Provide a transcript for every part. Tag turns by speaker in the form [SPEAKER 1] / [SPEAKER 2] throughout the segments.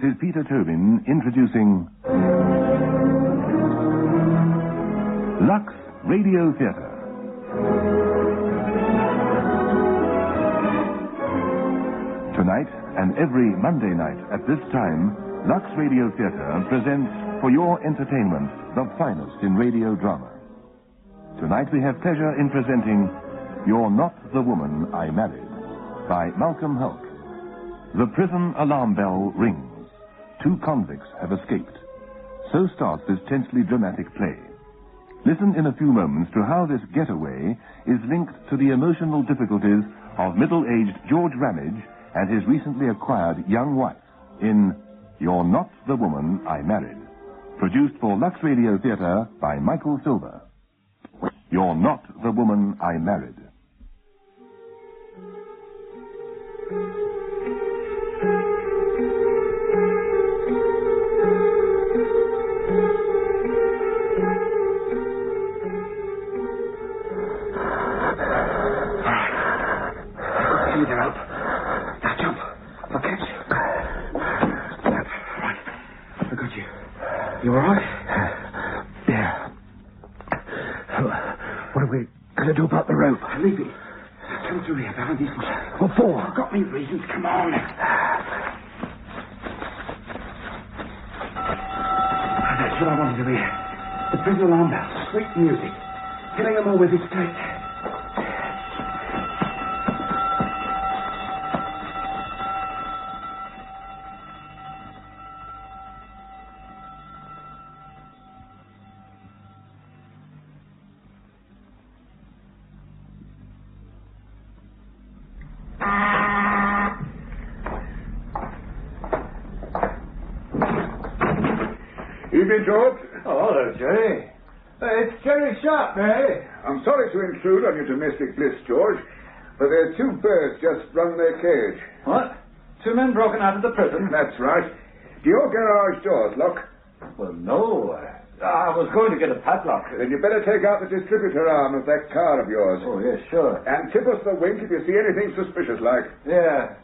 [SPEAKER 1] is Peter Tobin introducing Lux Radio Theatre. Tonight and every Monday night at this time, Lux Radio Theatre presents for your entertainment the finest in radio drama. Tonight we have pleasure in presenting You're Not the Woman I Married by Malcolm Hulk. The prison alarm bell rings. 2 convicts have escaped. So starts this tensely dramatic play. Listen in a few moments to how this getaway is linked to the emotional difficulties of middle-aged George Ramage and his recently acquired young wife in You're Not the Woman I Married. Produced for Lux Radio Theatre by Michael Silver. You're Not the Woman I Married.
[SPEAKER 2] You all right? Yeah. What are we going to do about the rope?
[SPEAKER 3] Leave it. Come through here behind these bushes.
[SPEAKER 2] What for?
[SPEAKER 3] I've got me reasons. Come on. That's what I wanted to hear. The prison alarm bell. Sweet music. Killing them all with its tape.
[SPEAKER 4] Evening, George.
[SPEAKER 5] Oh, hello, Jerry. It's Jerry Sharp, eh?
[SPEAKER 4] I'm sorry to intrude on your domestic bliss, George, but there are 2 birds just run their cage.
[SPEAKER 5] What? 2 men broken out of the prison?
[SPEAKER 4] That's right. Do your garage doors lock?
[SPEAKER 5] Well, no. I was going to get a padlock.
[SPEAKER 4] Then you better take out the distributor arm of that car of yours.
[SPEAKER 5] Oh, yes, sure.
[SPEAKER 4] And tip us the wink if you see anything suspicious like.
[SPEAKER 5] Yeah.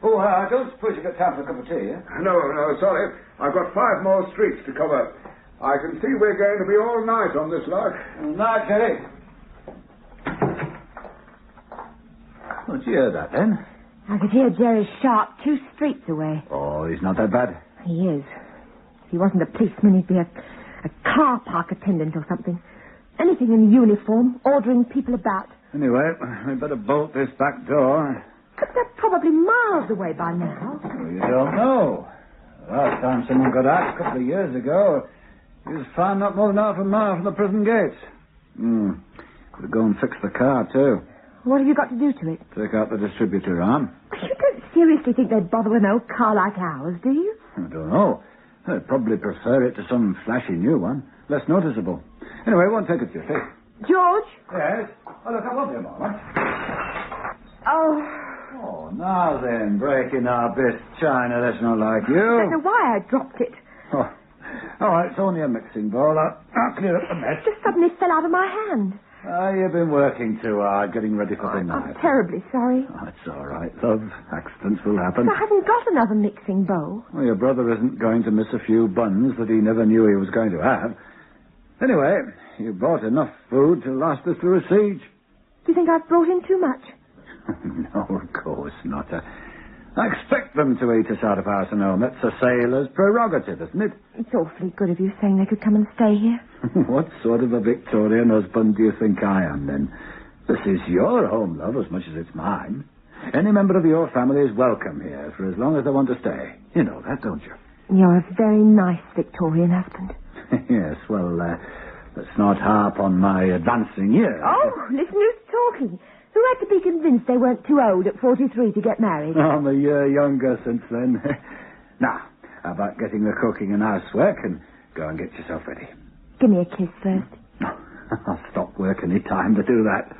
[SPEAKER 5] Oh, I don't suppose you've got time for a cup of tea, eh?
[SPEAKER 4] No, sorry. I've got 5 more streets to cover. I can see we're going to be all night on this lot.
[SPEAKER 5] Night, Jerry. Oh, did you hear that, then?
[SPEAKER 6] I could hear Jerry Sharp 2 streets away.
[SPEAKER 5] Oh, he's not that bad.
[SPEAKER 6] He is. If he wasn't a policeman, he'd be a car park attendant or something. Anything in uniform, ordering people about.
[SPEAKER 5] Anyway, we better bolt this back door.
[SPEAKER 6] But they're probably miles away by now.
[SPEAKER 5] Well, you don't know. The last time someone got out, a couple of years ago, he was found not more than half a mile from the prison gates. Could go and fix the car, too.
[SPEAKER 6] What have you got to do to it?
[SPEAKER 5] Take out the distributor arm.
[SPEAKER 6] You don't seriously think they'd bother with an old car like ours, do you?
[SPEAKER 5] I don't know. They'd probably prefer it to some flashy new one. Less noticeable. Anyway, it won't take a duty.
[SPEAKER 6] George?
[SPEAKER 5] Yes? Oh, look, I won't be a moment.
[SPEAKER 6] Oh,
[SPEAKER 5] now then, breaking our best china, that's not like you.
[SPEAKER 6] I don't know why I dropped it.
[SPEAKER 5] Oh, all right, it's only a mixing bowl. I'll clear up the mess.
[SPEAKER 6] It just suddenly fell out of my hand.
[SPEAKER 5] You've been working too hard, getting ready for the night.
[SPEAKER 6] I'm terribly sorry.
[SPEAKER 5] Oh, it's all right, love. Accidents will happen.
[SPEAKER 6] But I haven't got another mixing bowl.
[SPEAKER 5] Well, your brother isn't going to miss a few buns that he never knew he was going to have. Anyway, you brought enough food to last us through a siege.
[SPEAKER 6] Do you think I've brought in too much?
[SPEAKER 5] No, of course not. I expect them to eat us out of house and home. That's a sailor's prerogative, isn't it?
[SPEAKER 6] It's awfully good of you saying they could come and stay here.
[SPEAKER 5] What sort of a Victorian husband do you think I am, then? This is your home, love, as much as it's mine. Any member of your family is welcome here for as long as they want to stay. You know that, don't you?
[SPEAKER 6] You're a very nice Victorian husband.
[SPEAKER 5] Yes, well, let's not harp on my advancing years.
[SPEAKER 6] Oh, listen who's talking. Who had to be convinced they weren't too old at 43 to get married?
[SPEAKER 5] I'm a year younger since then. Now, how about getting the cooking and housework and go and get yourself ready?
[SPEAKER 6] Give me a kiss first.
[SPEAKER 5] I'll stop work any time to do that.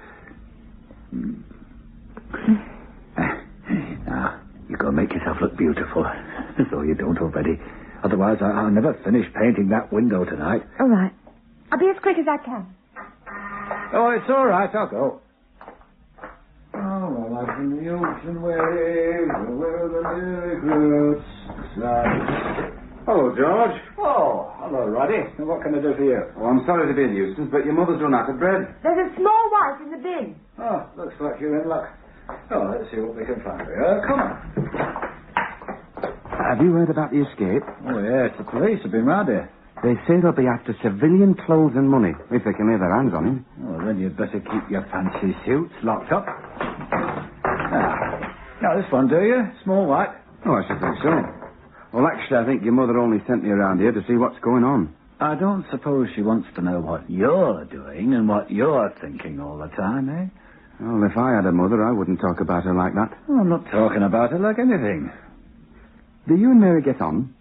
[SPEAKER 5] Now, you go make yourself look beautiful, though you don't already. Otherwise, I'll never finish painting that window tonight.
[SPEAKER 6] All right. I'll be as quick as I can.
[SPEAKER 5] Oh, it's all right. I'll go. Oh, well, I've been the ocean waves, where the lyric roots
[SPEAKER 3] Hello, George.
[SPEAKER 5] Oh, hello, Roddy. What can I do for you?
[SPEAKER 3] Oh, I'm sorry to be a nuisance, but your mother's run out of bread.
[SPEAKER 6] There's a small white in the bin.
[SPEAKER 5] Oh, looks like you're in luck. Oh, let's see what we can find here. Come on.
[SPEAKER 3] Have you heard about the escape?
[SPEAKER 5] Oh, yes, the police have been round here.
[SPEAKER 3] They say they'll be after civilian clothes and money, if they can lay their hands on him.
[SPEAKER 5] Oh, then you'd better keep your fancy suits locked up. Now, this one, do you? Small white?
[SPEAKER 3] Oh, I should think so. Well, actually, I think your mother only sent me around here to see what's going on.
[SPEAKER 5] I don't suppose she wants to know what you're doing and what you're thinking all the time, eh?
[SPEAKER 3] Well, if I had a mother, I wouldn't talk about her like that.
[SPEAKER 5] Oh, I'm not talking about her like anything.
[SPEAKER 3] Do you and Mary get on?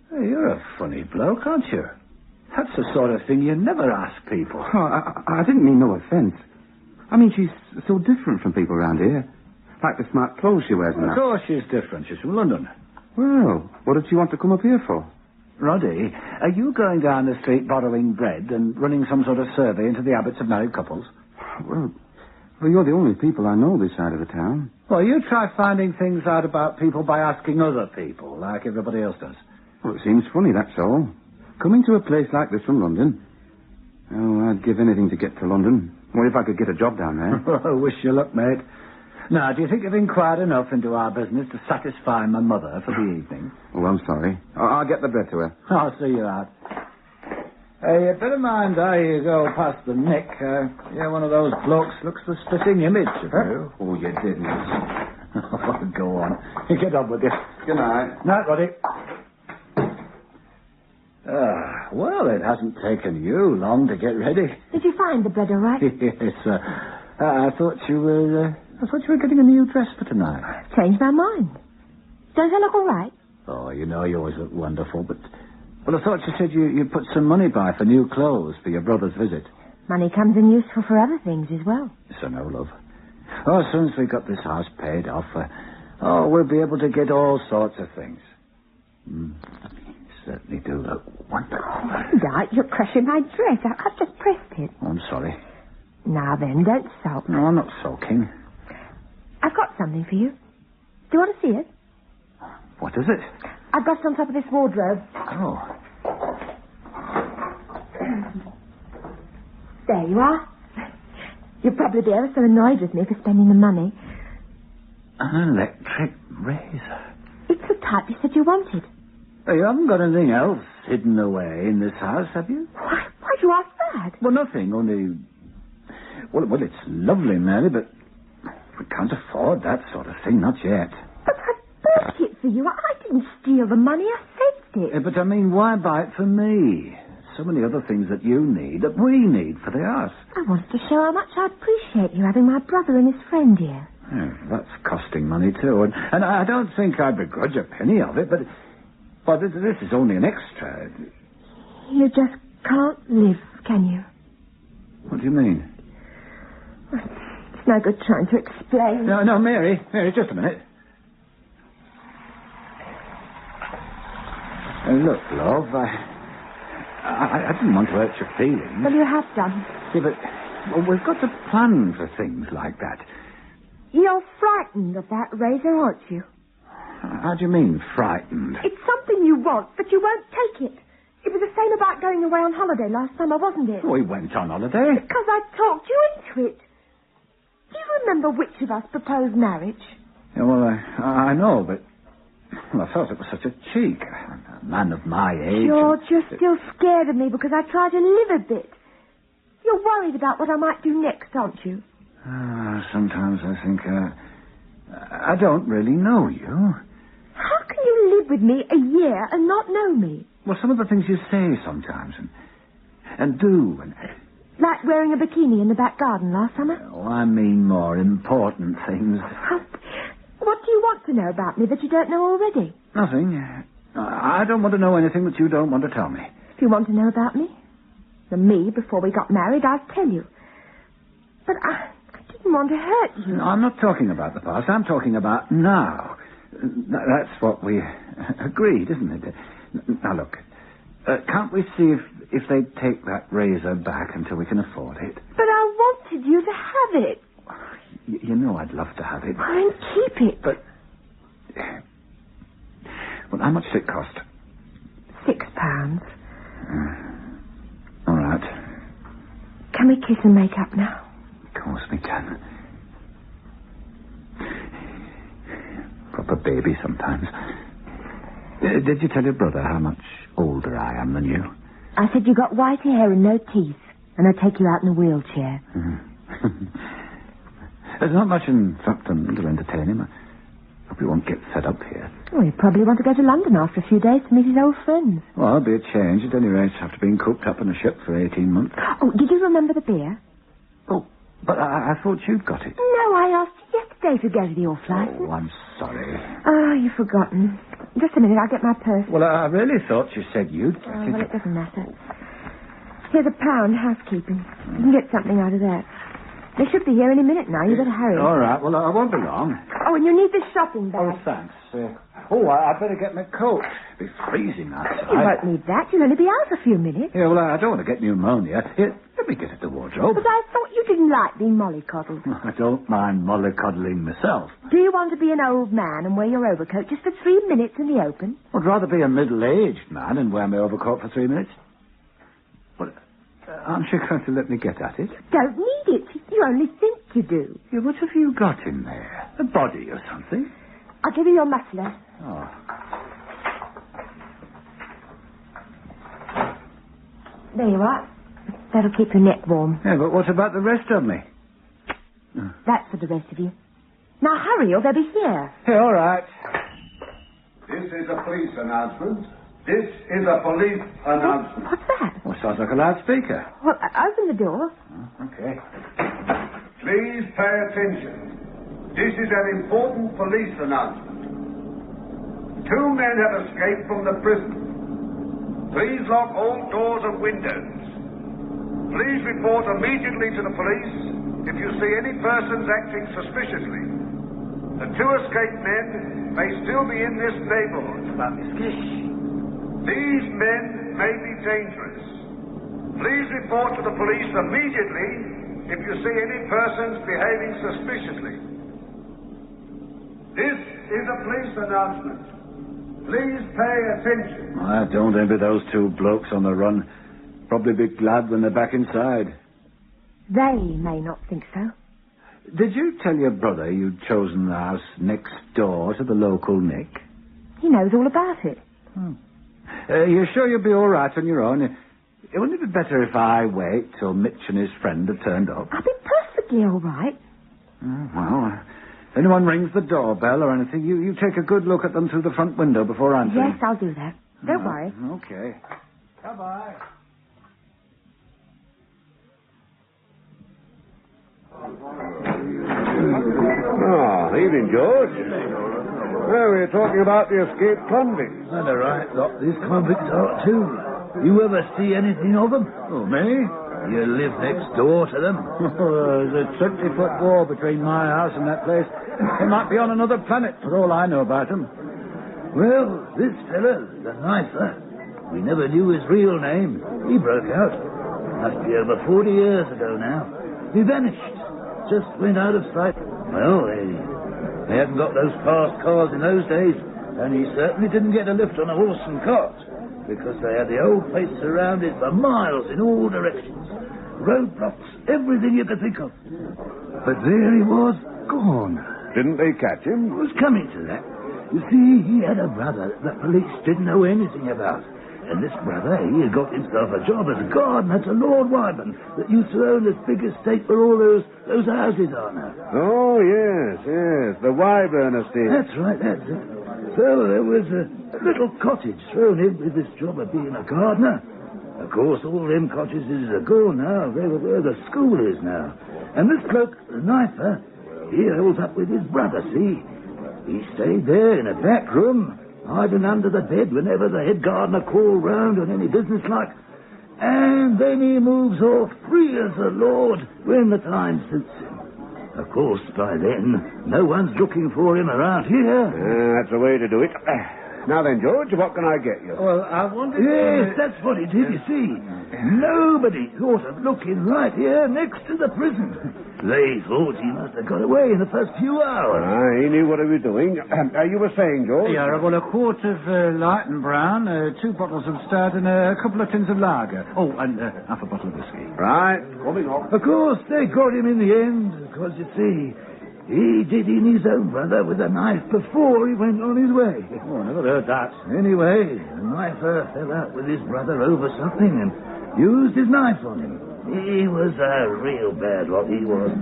[SPEAKER 5] Hey, you're a funny bloke, aren't you? That's the sort of thing you never ask people.
[SPEAKER 3] Oh, I didn't mean no offence. I mean, she's so different from people around here. Like the smart clothes she wears and
[SPEAKER 5] Of
[SPEAKER 3] that.
[SPEAKER 5] course she's different. She's from London.
[SPEAKER 3] Well, what did she want to come up here for?
[SPEAKER 5] Roddy, are you going down the street borrowing bread and running some sort of survey into the habits of married couples?
[SPEAKER 3] Well, you're the only people I know this side of the town.
[SPEAKER 5] Well, you try finding things out about people by asking other people, like everybody else does.
[SPEAKER 3] Well, it seems funny, that's all. Coming to a place like this from London. Oh, I'd give anything to get to London. Well, if I could get a job down there.
[SPEAKER 5] Oh, wish you luck, mate. Now, do you think you've inquired enough into our business to satisfy my mother for the evening?
[SPEAKER 3] Oh, I'm sorry. I'll get the bread to her.
[SPEAKER 5] I'll see you out. Hey, you better mind how you go past the Nick. You're one of those blokes looks the spitting image of you.
[SPEAKER 3] Oh, you didn't.
[SPEAKER 5] Oh, go on. Get on with it.
[SPEAKER 3] Good night.
[SPEAKER 5] Night, Roddy. Well, it hasn't taken you long to get ready.
[SPEAKER 6] Did you find the bread all right?
[SPEAKER 5] Yes, I thought you were getting a new dress for tonight.
[SPEAKER 6] Changed my mind. Don't I look all right?
[SPEAKER 5] Oh, you know you always look wonderful, but... Well, I thought you said you put some money by for new clothes for your brother's visit.
[SPEAKER 6] Money comes in useful for other things as well.
[SPEAKER 5] So no, love. Oh, as soon as we got this house paid off, we'll be able to get all sorts of things. Certainly do look wonderful.
[SPEAKER 6] Dad, you're crushing my dress. I've just pressed it.
[SPEAKER 5] Oh, I'm sorry.
[SPEAKER 6] Now then, don't sulk.
[SPEAKER 5] No, I'm not sulking.
[SPEAKER 6] I've got something for you. Do you want to see it?
[SPEAKER 5] What is it?
[SPEAKER 6] I've got it on top of this wardrobe.
[SPEAKER 5] Oh.
[SPEAKER 6] There you are. You'll probably be ever so annoyed with me for spending the money.
[SPEAKER 5] An electric razor.
[SPEAKER 6] It's the type you said you wanted.
[SPEAKER 5] You haven't got anything else hidden away in this house, have you?
[SPEAKER 6] Why'd you ask that?
[SPEAKER 5] Well, nothing, only... Well, it's lovely, Mary, but we can't afford that sort of thing, not yet.
[SPEAKER 6] But I bought it for you. I didn't steal the money. I saved it.
[SPEAKER 5] Yeah, but I mean, why buy it for me? So many other things that you need, that we need for the house.
[SPEAKER 6] I wanted to show how much I appreciate you having my brother and his friend here.
[SPEAKER 5] Yeah, that's costing money, too. And I don't think I begrudge a penny of it, but... Well, this is only an extra.
[SPEAKER 6] You just can't live, can you?
[SPEAKER 5] What do you mean?
[SPEAKER 6] It's no good trying to explain.
[SPEAKER 5] No, Mary, just a minute. Look, love, I didn't want to hurt your feelings.
[SPEAKER 6] Well, you have done.
[SPEAKER 5] Yeah, but we've got to plan for things like that.
[SPEAKER 6] You're frightened of that razor, aren't you?
[SPEAKER 5] How do you mean, frightened?
[SPEAKER 6] It's something you want, but you won't take it. It was the same about going away on holiday last summer, wasn't it?
[SPEAKER 5] We went on holiday.
[SPEAKER 6] Because I talked you into it. Do you remember which of us proposed marriage?
[SPEAKER 5] Yeah, well, I know, but... Well, I thought it was such a cheek. A man of my age...
[SPEAKER 6] George, you're still scared of me because I try to live a bit. You're worried about what I might do next, aren't you?
[SPEAKER 5] Sometimes I think, I don't really know you.
[SPEAKER 6] How can you live with me a year and not know me?
[SPEAKER 5] Well, some of the things you say sometimes, and do, and...
[SPEAKER 6] Like wearing a bikini in the back garden last summer?
[SPEAKER 5] Oh, I mean more important things.
[SPEAKER 6] What do you want to know about me that you don't know already?
[SPEAKER 5] Nothing. I don't want to know anything that you don't want to tell me.
[SPEAKER 6] If you want to know about me, me before we got married, I'll tell you. But I didn't want to hurt you.
[SPEAKER 5] No, I'm not talking about the past. I'm talking about now. That's what we agreed, isn't it? Now, look. Can't we see if they'd take that razor back until we can afford it?
[SPEAKER 6] But I wanted you to have it.
[SPEAKER 5] You know I'd love to have it.
[SPEAKER 6] Well, then keep it.
[SPEAKER 5] But... Well, How much did it cost?
[SPEAKER 6] £6.
[SPEAKER 5] All right.
[SPEAKER 6] Can we kiss and make up now?
[SPEAKER 5] Of course we can. Proper baby sometimes. Did you tell your brother how much older I am than you?
[SPEAKER 6] I said you got whiter hair and no teeth, and I'd take you out in a wheelchair.
[SPEAKER 5] There's not much in Frampton to entertain him. I hope he won't get fed up here.
[SPEAKER 6] Well, he'd probably want to go to London after a few days to meet his old friends.
[SPEAKER 5] Well, it'll be a change at any rate after being cooped up in a ship for 18 months.
[SPEAKER 6] Oh, did you remember the beer?
[SPEAKER 5] Oh, but I thought you'd got it.
[SPEAKER 6] No, I asked you yesterday to go to the off-license.
[SPEAKER 5] Oh, I'm sorry.
[SPEAKER 6] Oh, you've forgotten. Just a minute, I'll get my purse.
[SPEAKER 5] Well, I really thought you said you'd get
[SPEAKER 6] Oh,
[SPEAKER 5] it.
[SPEAKER 6] well, it doesn't matter. Here's £1, housekeeping. You can get something out of that. They should be here any minute now. You better hurry.
[SPEAKER 5] All right, well, I won't be long.
[SPEAKER 6] Oh, and you need this shopping bag.
[SPEAKER 5] Oh, thanks. I'd better get my coat. It'll be freezing outside.
[SPEAKER 6] You won't need that. You'll only be out a few minutes.
[SPEAKER 5] Yeah, well, I don't want to get pneumonia. Here, let me get at the wardrobe.
[SPEAKER 6] But I thought you didn't like being mollycoddled.
[SPEAKER 5] I don't mind mollycoddling myself.
[SPEAKER 6] Do you want to be an old man and wear your overcoat just for 3 minutes in the open?
[SPEAKER 5] I'd rather be a middle-aged man and wear my overcoat for 3 minutes. But aren't you going to let me get at it?
[SPEAKER 6] Don't need it. You only think you do.
[SPEAKER 5] Yeah, what have you got in there? A body or something?
[SPEAKER 6] I'll give you your muffler.
[SPEAKER 5] Oh.
[SPEAKER 6] There you are. That'll keep your neck warm.
[SPEAKER 5] Yeah, but what about the rest of me?
[SPEAKER 6] That's for the rest of you. Now hurry or they'll be here.
[SPEAKER 5] Yeah, all right.
[SPEAKER 4] This is a police announcement. This is a police announcement.
[SPEAKER 6] What's that?
[SPEAKER 5] Well, sounds like a loudspeaker.
[SPEAKER 6] Well, open the door.
[SPEAKER 5] Okay.
[SPEAKER 4] Please pay attention. This is an important police announcement. 2 men have escaped from the prison. Please lock all doors and windows. Please report immediately to the police if you see any persons acting suspiciously. The 2 escaped men may still be in this neighborhood. These men may be dangerous. Please report to the police immediately if you see any persons behaving suspiciously. This is a police announcement. Please pay attention.
[SPEAKER 5] I don't envy those 2 blokes on the run. Probably be glad when they're back inside.
[SPEAKER 6] They may not think so.
[SPEAKER 5] Did you tell your brother you'd chosen the house next door to the local Nick?
[SPEAKER 6] He knows all about it.
[SPEAKER 5] You sure you'll be all right on your own? Wouldn't it be better if I wait till Mitch and his friend have turned up?
[SPEAKER 6] I'll be perfectly all right.
[SPEAKER 5] Well, if anyone rings the doorbell or anything, you take a good look at them through the front window before answering.
[SPEAKER 6] Yes, I'll do that. Don't worry.
[SPEAKER 5] Okay. Bye-bye.
[SPEAKER 4] Oh, evening, George. Well, we were talking about the escaped convicts.
[SPEAKER 2] And a right lot these convicts are, too. You ever see anything of them?
[SPEAKER 5] Oh, me?
[SPEAKER 2] You live next door to them.
[SPEAKER 5] There's a 20-foot wall between my house and that place. They might be on another planet, for all I know about them.
[SPEAKER 2] Well, this fella, the knifer, we never knew his real name. He broke out. Must be over 40 years ago now. He vanished. Just went out of sight. Well, they hadn't got those fast cars in those days, and he certainly didn't get a lift on a horse and cart, because they had the old place surrounded for miles in all directions. Roadblocks, everything you could think of. But there he was, gone.
[SPEAKER 4] Didn't they catch him?
[SPEAKER 2] I was coming to that. You see, he had a brother that the police didn't know anything about. And this brother, he had got himself a job as a gardener to Lord Wyburn that used to own this big estate where all those houses are now.
[SPEAKER 4] Oh, yes. The Wyburn estate.
[SPEAKER 2] That's right, that's it. So there was a little cottage thrown in with this job of being a gardener. Of course, all them cottages are gone now. They were where the school is now. And this bloke, the knifer, he holds up with his brother, see? He stayed there in a back room, hiding under the bed whenever the head gardener called round on any business like. And then he moves off free as the Lord when the time suits him. Of course, by then, no one's looking for him around here.
[SPEAKER 4] That's the way to do it.
[SPEAKER 7] Now then, George, what can I get you?
[SPEAKER 5] Well, I wanted
[SPEAKER 2] Yes, that's what it is, you see. Nobody thought of looking right here next to the prison. They thought he must have got away in the first few hours.
[SPEAKER 7] He knew what he was doing. You were saying, George?
[SPEAKER 5] Yeah, well, a quart of light and brown, 2 bottles of stout, and a couple of tins of lager. Oh, and half a bottle of whiskey.
[SPEAKER 7] Right, coming off.
[SPEAKER 2] Of course, they got him in the end, because, you see, he did in his own brother with a knife before he went on his way.
[SPEAKER 5] Oh, I never heard that.
[SPEAKER 2] Anyway, the knifer fell out with his brother over something and used his knife on him. He was a real bad lot, he was.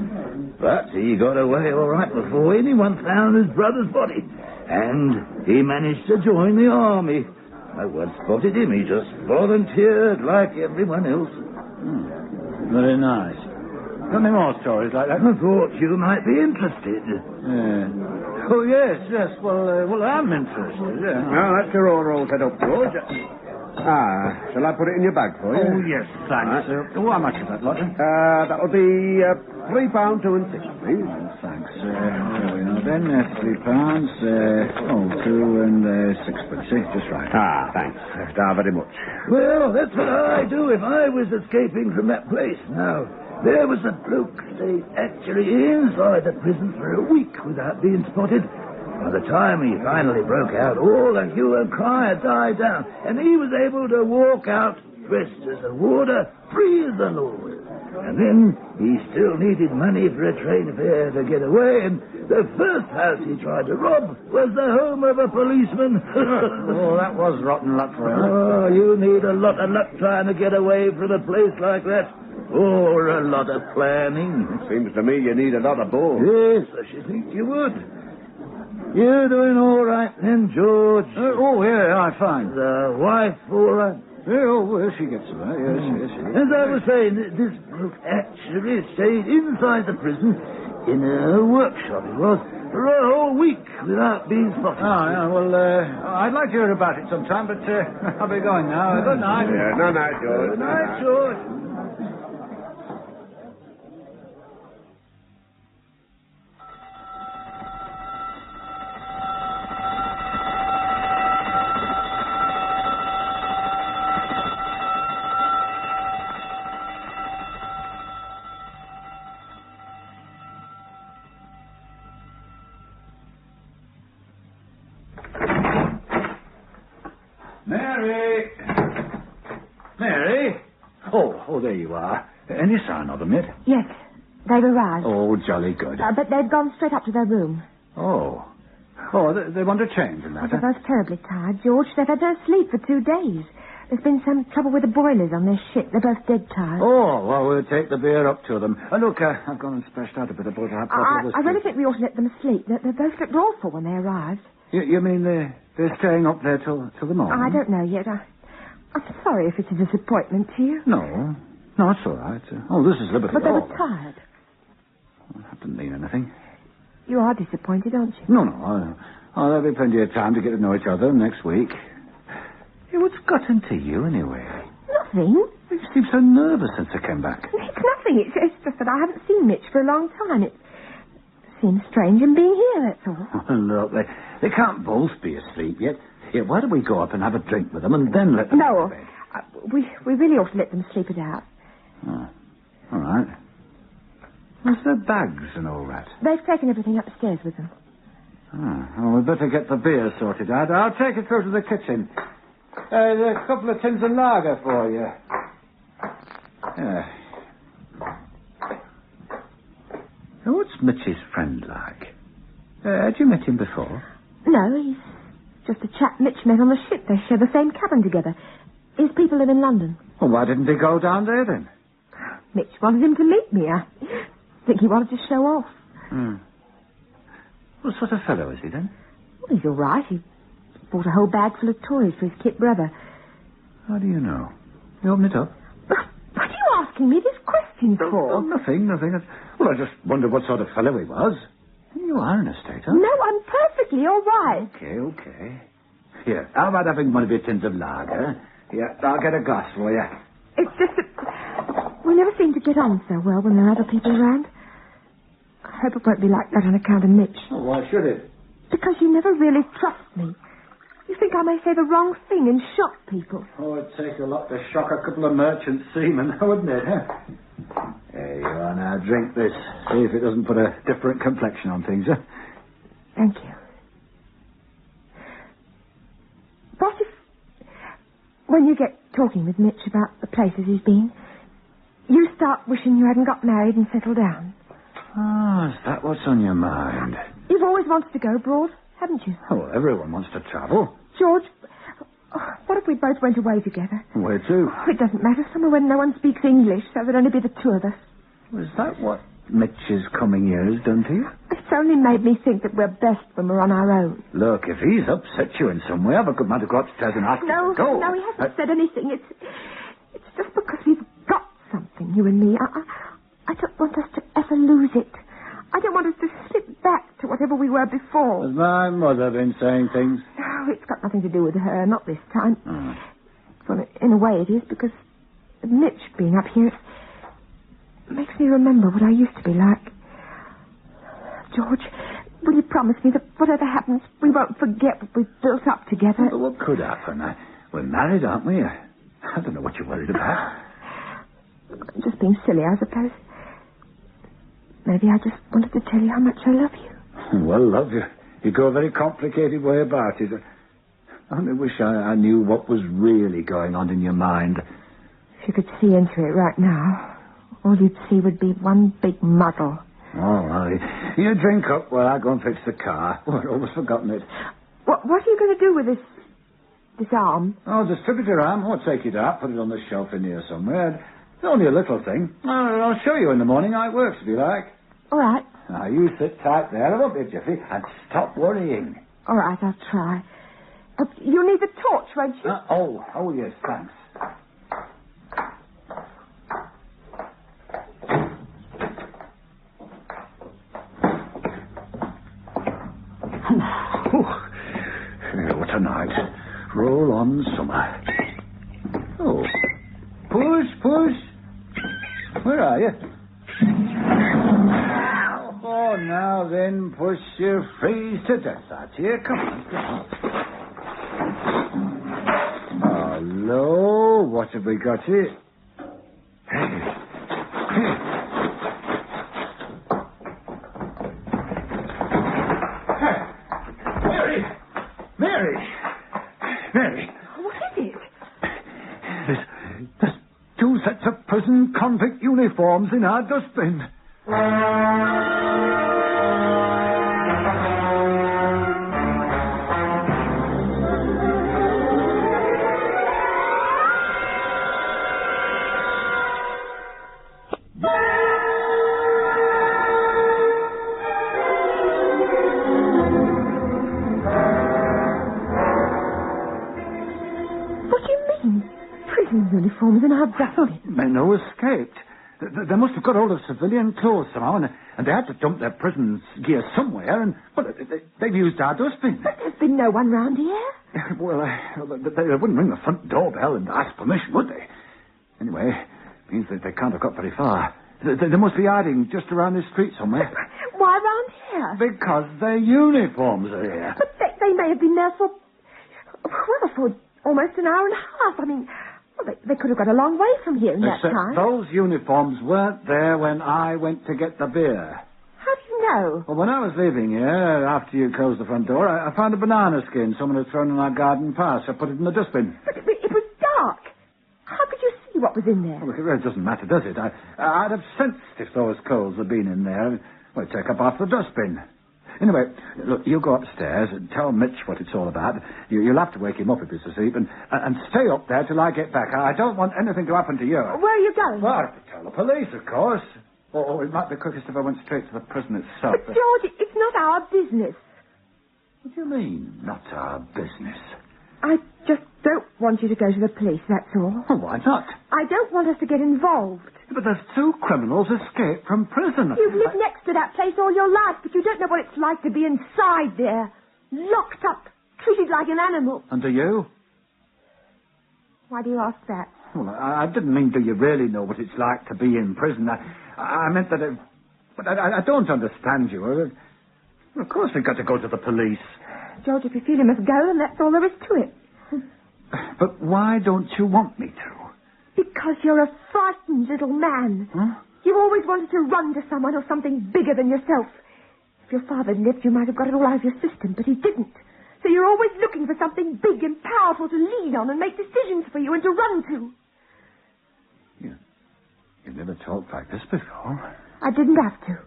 [SPEAKER 2] But he got away all right before anyone found his brother's body. And he managed to join the army. No one spotted him. He just volunteered like everyone else.
[SPEAKER 5] Very nice. Got any more stories like that?
[SPEAKER 2] I thought you might be interested.
[SPEAKER 5] Oh, yes. Well, I'm interested, yeah.
[SPEAKER 7] Well, that's your order all set up, George. Shall I put it in your bag for you?
[SPEAKER 5] Oh, yes, thanks. How much is that, Lodger?
[SPEAKER 7] That'll be £3, 2 and 6, please.
[SPEAKER 5] Thanks. There we are then. £3, 2 and 6 pence. Just right.
[SPEAKER 7] Thanks. Very much.
[SPEAKER 2] Well, that's what I'd do if I was escaping from that place. Now, there was a bloke stayed actually inside the prison for a week without being spotted. By the time he finally broke out, all the hue and cry had died down, and he was able to walk out dressed as a warder, free as the Lord. And then he still needed money for a train fare to get away, and the first house he tried to rob was the home of a policeman.
[SPEAKER 5] Oh, that was rotten luck for him.
[SPEAKER 2] Oh, you need a lot of luck trying to get away from a place like that. Or a lot of planning.
[SPEAKER 7] Seems to me you need a lot of both.
[SPEAKER 2] Yes, I should think you would. You're doing all right then, George.
[SPEAKER 5] I'm fine.
[SPEAKER 2] The wife all right?
[SPEAKER 5] She gets it right. Yes.
[SPEAKER 2] As I was saying, this bloke actually stayed inside the prison in a workshop, it was, for a whole week without being spotted.
[SPEAKER 5] I'd like to hear about it sometime, but I'll be going now. Good night.
[SPEAKER 7] Yeah, no night, George.
[SPEAKER 2] Good night, George.
[SPEAKER 5] Mary? Oh, there you are. Any sign of them yet?
[SPEAKER 6] Yes, they've arrived.
[SPEAKER 5] Oh, jolly good.
[SPEAKER 6] But they've gone straight up to their room.
[SPEAKER 5] Oh, they want to change and that.
[SPEAKER 6] They're both terribly tired, George. They've had no sleep for 2 days. There's been some trouble with the boilers on their ship. They're both dead tired.
[SPEAKER 5] Oh, well, we'll take the beer up to them. Look, I've gone and splashed out a bit of butter.
[SPEAKER 6] I really think we ought to let them sleep. They both looked awful when they arrived.
[SPEAKER 5] You mean they're staying up there till the morning?
[SPEAKER 6] I don't know yet. I'm sorry if it's a disappointment to you.
[SPEAKER 5] No, it's all right. This is Liberty.
[SPEAKER 6] But they were tired.
[SPEAKER 5] Well, that didn't mean anything.
[SPEAKER 6] You are disappointed, aren't you?
[SPEAKER 5] No. There'll be plenty of time to get to know each other next week. Hey, what's got into you, anyway?
[SPEAKER 6] Nothing.
[SPEAKER 5] You seem so nervous since I came back.
[SPEAKER 6] It's nothing. It's just that I haven't seen Mitch for a long time. It seems strange in being here, that's all.
[SPEAKER 5] Look, they can't both be asleep yet. Here, why don't we go up and have a drink with them and then let them go to bed?
[SPEAKER 6] We really ought to let them sleep it out.
[SPEAKER 5] Oh, all right. Where's their bags and all that?
[SPEAKER 6] They've taken everything upstairs with them.
[SPEAKER 5] Well, we'd better get the beer sorted out. I'll take it through to the kitchen. There's a couple of tins of lager for you. Now, what's Mitch's friend like? Had you met him before?
[SPEAKER 6] No, he's just a chap Mitch met on the ship. They share the same cabin together. His people live in London.
[SPEAKER 5] Well, why didn't he go down there then?
[SPEAKER 6] Mitch wanted him to meet me. I think he wanted to show off.
[SPEAKER 5] What sort of fellow is he then?
[SPEAKER 6] Well, he's all right. He bought a whole bag full of toys for his kid brother.
[SPEAKER 5] How do you know? You open it up.
[SPEAKER 6] What are you asking me these questions for?
[SPEAKER 5] Oh, nothing. Well, I just wondered what sort of fellow he was. You are an estate, huh?
[SPEAKER 6] No, I'm perfectly all right.
[SPEAKER 5] Okay. Here, how about having one of your tins of lager? Here, I'll get a glass for you.
[SPEAKER 6] It's just that we never seem to get on so well when there are other people around. I hope it won't be like that on account of Mitch.
[SPEAKER 5] Oh, why should it?
[SPEAKER 6] Because you never really trust me. You think I may say the wrong thing and shock people?
[SPEAKER 5] Oh, it'd take a lot to shock a couple of merchant seamen, wouldn't it? There you are now. Drink this. See if it doesn't put a different complexion on things, huh?
[SPEAKER 6] Thank you. What if, when you get talking with Mitch about the places he's been, you start wishing you hadn't got married and settled down?
[SPEAKER 5] Oh, is that what's on your mind?
[SPEAKER 6] You've always wanted to go abroad, haven't you?
[SPEAKER 5] Oh, well, everyone wants to travel.
[SPEAKER 6] George, what if we both went away together?
[SPEAKER 5] Where to?
[SPEAKER 6] Oh, it doesn't matter. Somewhere where no one speaks English, so there'd only be the two of us.
[SPEAKER 5] Was that what Mitch's coming here has done to you?
[SPEAKER 6] It's only made me think that we're best when we're on our own.
[SPEAKER 5] Look, if he's upset you in some way, I've a good mind to go upstairs and ask him to go.
[SPEAKER 6] No, he hasn't said anything. It's just because we've got something, you and me. I don't want us to ever lose it. I don't want us to slip back to whatever we were before.
[SPEAKER 5] Has my mother been saying things?
[SPEAKER 6] No, it's got nothing to do with her, not this time.
[SPEAKER 5] Oh.
[SPEAKER 6] Well, in a way it is, because Mitch being up here, it makes me remember what I used to be like. George, will you promise me that whatever happens, we won't forget what we've built up together?
[SPEAKER 5] Well, what could happen? We're married, aren't we? I don't know what you're worried about.
[SPEAKER 6] I'm just being silly, I suppose. Maybe I just wanted to tell you how much I love you.
[SPEAKER 5] Well, love you. You go a very complicated way about it. I only wish I knew what was really going on in your mind.
[SPEAKER 6] If you could see into it right now, all you'd see would be one big muddle.
[SPEAKER 5] Oh, well, you drink up while I go and fix the car. Oh, I'd almost forgotten it.
[SPEAKER 6] What are you going to do with this arm?
[SPEAKER 5] Oh, distribute your arm. I'll take it out, put it on the shelf in here somewhere. It's only a little thing. I'll show you in the morning how it works, if you like.
[SPEAKER 6] All right.
[SPEAKER 5] Now, you sit tight there, won't you, Jiffy? And stop worrying.
[SPEAKER 6] All right, I'll try. You'll need the torch, won't you?
[SPEAKER 5] Oh, yes, thanks. What a night. Roll on, summer. Oh. Puss. Where are you? Oh, now then, Puss, you freeze to death out here. Come on. Hello, what have we got here? Mary.
[SPEAKER 6] What is it?
[SPEAKER 5] There's two sets of prison convict uniforms in our dustbin.
[SPEAKER 6] Uniforms in our dustbin.
[SPEAKER 5] Men who escaped. They must have got hold of civilian clothes somehow, and they had to dump their prison gear somewhere, and, well, they've used our dustbin.
[SPEAKER 6] But there's been no one round here.
[SPEAKER 5] Well, they wouldn't ring the front doorbell and ask permission, would they? Anyway, it means that they can't have got very far. They must be hiding just around this street somewhere.
[SPEAKER 6] Why round here?
[SPEAKER 5] Because their uniforms are here.
[SPEAKER 6] But they may have been there for almost an hour and a half. I mean... Well, they could have got a long way from here in that time.
[SPEAKER 5] Those uniforms weren't there when I went to get the beer.
[SPEAKER 6] How do you know?
[SPEAKER 5] Well, when I was leaving here, after you closed the front door, I found a banana skin someone had thrown in our garden path. I put it in the dustbin.
[SPEAKER 6] But it was dark. How could you see what was in there?
[SPEAKER 5] Well, it really doesn't matter, does it? I'd have sensed if those clothes had been in there. Well, take up half the dustbin. Anyway, look, you go upstairs and tell Mitch what it's all about. You'll have to wake him up if he's asleep, and stay up there till I get back. I don't want anything to happen to you.
[SPEAKER 6] Where are you going?
[SPEAKER 5] Well, I have to tell the police, of course. Or it might be quickest if I went straight to the prison itself.
[SPEAKER 6] But, George, it's not our business.
[SPEAKER 5] What do you mean, not our business?
[SPEAKER 6] I just don't want you to go to the police, that's all.
[SPEAKER 5] Well, why not?
[SPEAKER 6] I don't want us to get involved.
[SPEAKER 5] But there's two criminals escaped from prison.
[SPEAKER 6] You've lived next to that place all your life, but you don't know what it's like to be inside there. Locked up, treated like an animal.
[SPEAKER 5] And do you?
[SPEAKER 6] Why do you ask that?
[SPEAKER 5] Well, I didn't mean do you really know what it's like to be in prison. I meant that... But I don't understand you. Of course we've got to go to the police.
[SPEAKER 6] George, if you feel you must go, then that's all there is to it.
[SPEAKER 5] But why don't you want me to?
[SPEAKER 6] Because you're a frightened little man.
[SPEAKER 5] Huh?
[SPEAKER 6] You always wanted to run to someone or something bigger than yourself. If your father lived, you might have got it all out of your system, but he didn't. So you're always looking for something big and powerful to lean on and make decisions for you and to run to.
[SPEAKER 5] You've never talked like this before.
[SPEAKER 6] I didn't have to.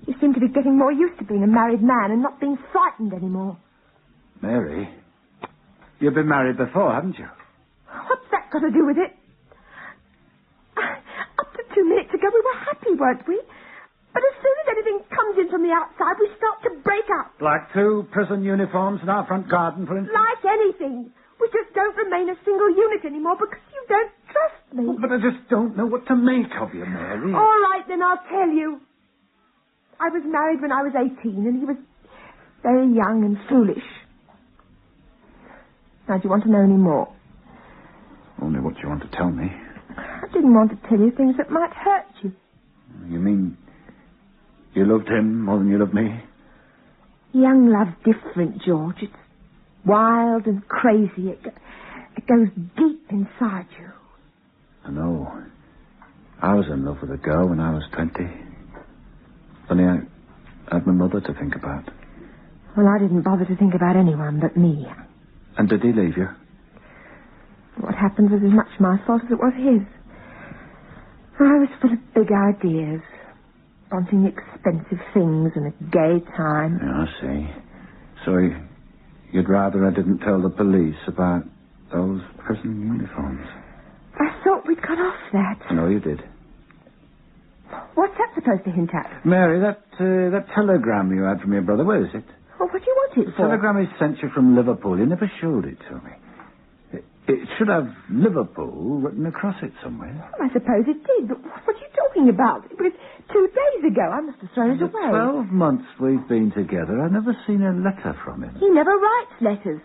[SPEAKER 6] You seem to be getting more used to being a married man and not being frightened anymore.
[SPEAKER 5] Mary, you've been married before, haven't you?
[SPEAKER 6] What's that got to do with it? Up to 2 minutes ago, we were happy, weren't we? But as soon as anything comes in from the outside, we start to break up.
[SPEAKER 5] Like 2 prison uniforms in our front garden, for instance?
[SPEAKER 6] Like anything. We just don't remain a single unit anymore because you don't trust me.
[SPEAKER 5] Oh, but I just don't know what to make of you, Mary.
[SPEAKER 6] All right, then I'll tell you. I was married when I was 18, and he was very young and foolish. Now, do you want to know any more?
[SPEAKER 5] Only what you want to tell me.
[SPEAKER 6] I didn't want to tell you things that might hurt you.
[SPEAKER 5] You mean you loved him more than you loved me?
[SPEAKER 6] Young love's different, George. It's wild and crazy. It goes deep inside you.
[SPEAKER 5] I know. I was in love with a girl when I was 20. Only I had my mother to think about.
[SPEAKER 6] Well, I didn't bother to think about anyone but me.
[SPEAKER 5] And did he leave you?
[SPEAKER 6] What happened was as much my fault as it was his. I was full of big ideas, wanting expensive things and a gay time.
[SPEAKER 5] Yeah, I see. So you'd rather I didn't tell the police about those prison uniforms?
[SPEAKER 6] I thought we'd got off that.
[SPEAKER 5] I know you did.
[SPEAKER 6] What's that supposed to hint at?
[SPEAKER 5] Mary, that telegram you had from your brother, where is it?
[SPEAKER 6] Well, what do you want it
[SPEAKER 5] The
[SPEAKER 6] for?
[SPEAKER 5] telegram he sent you from Liverpool. You never showed it to me. It should have Liverpool written across it somewhere.
[SPEAKER 6] Well, I suppose it did, but what are you talking about? It was 2 days ago. I must have thrown it
[SPEAKER 5] The
[SPEAKER 6] away.
[SPEAKER 5] 12 months we've been together, I've never seen a letter from him.
[SPEAKER 6] He never writes letters.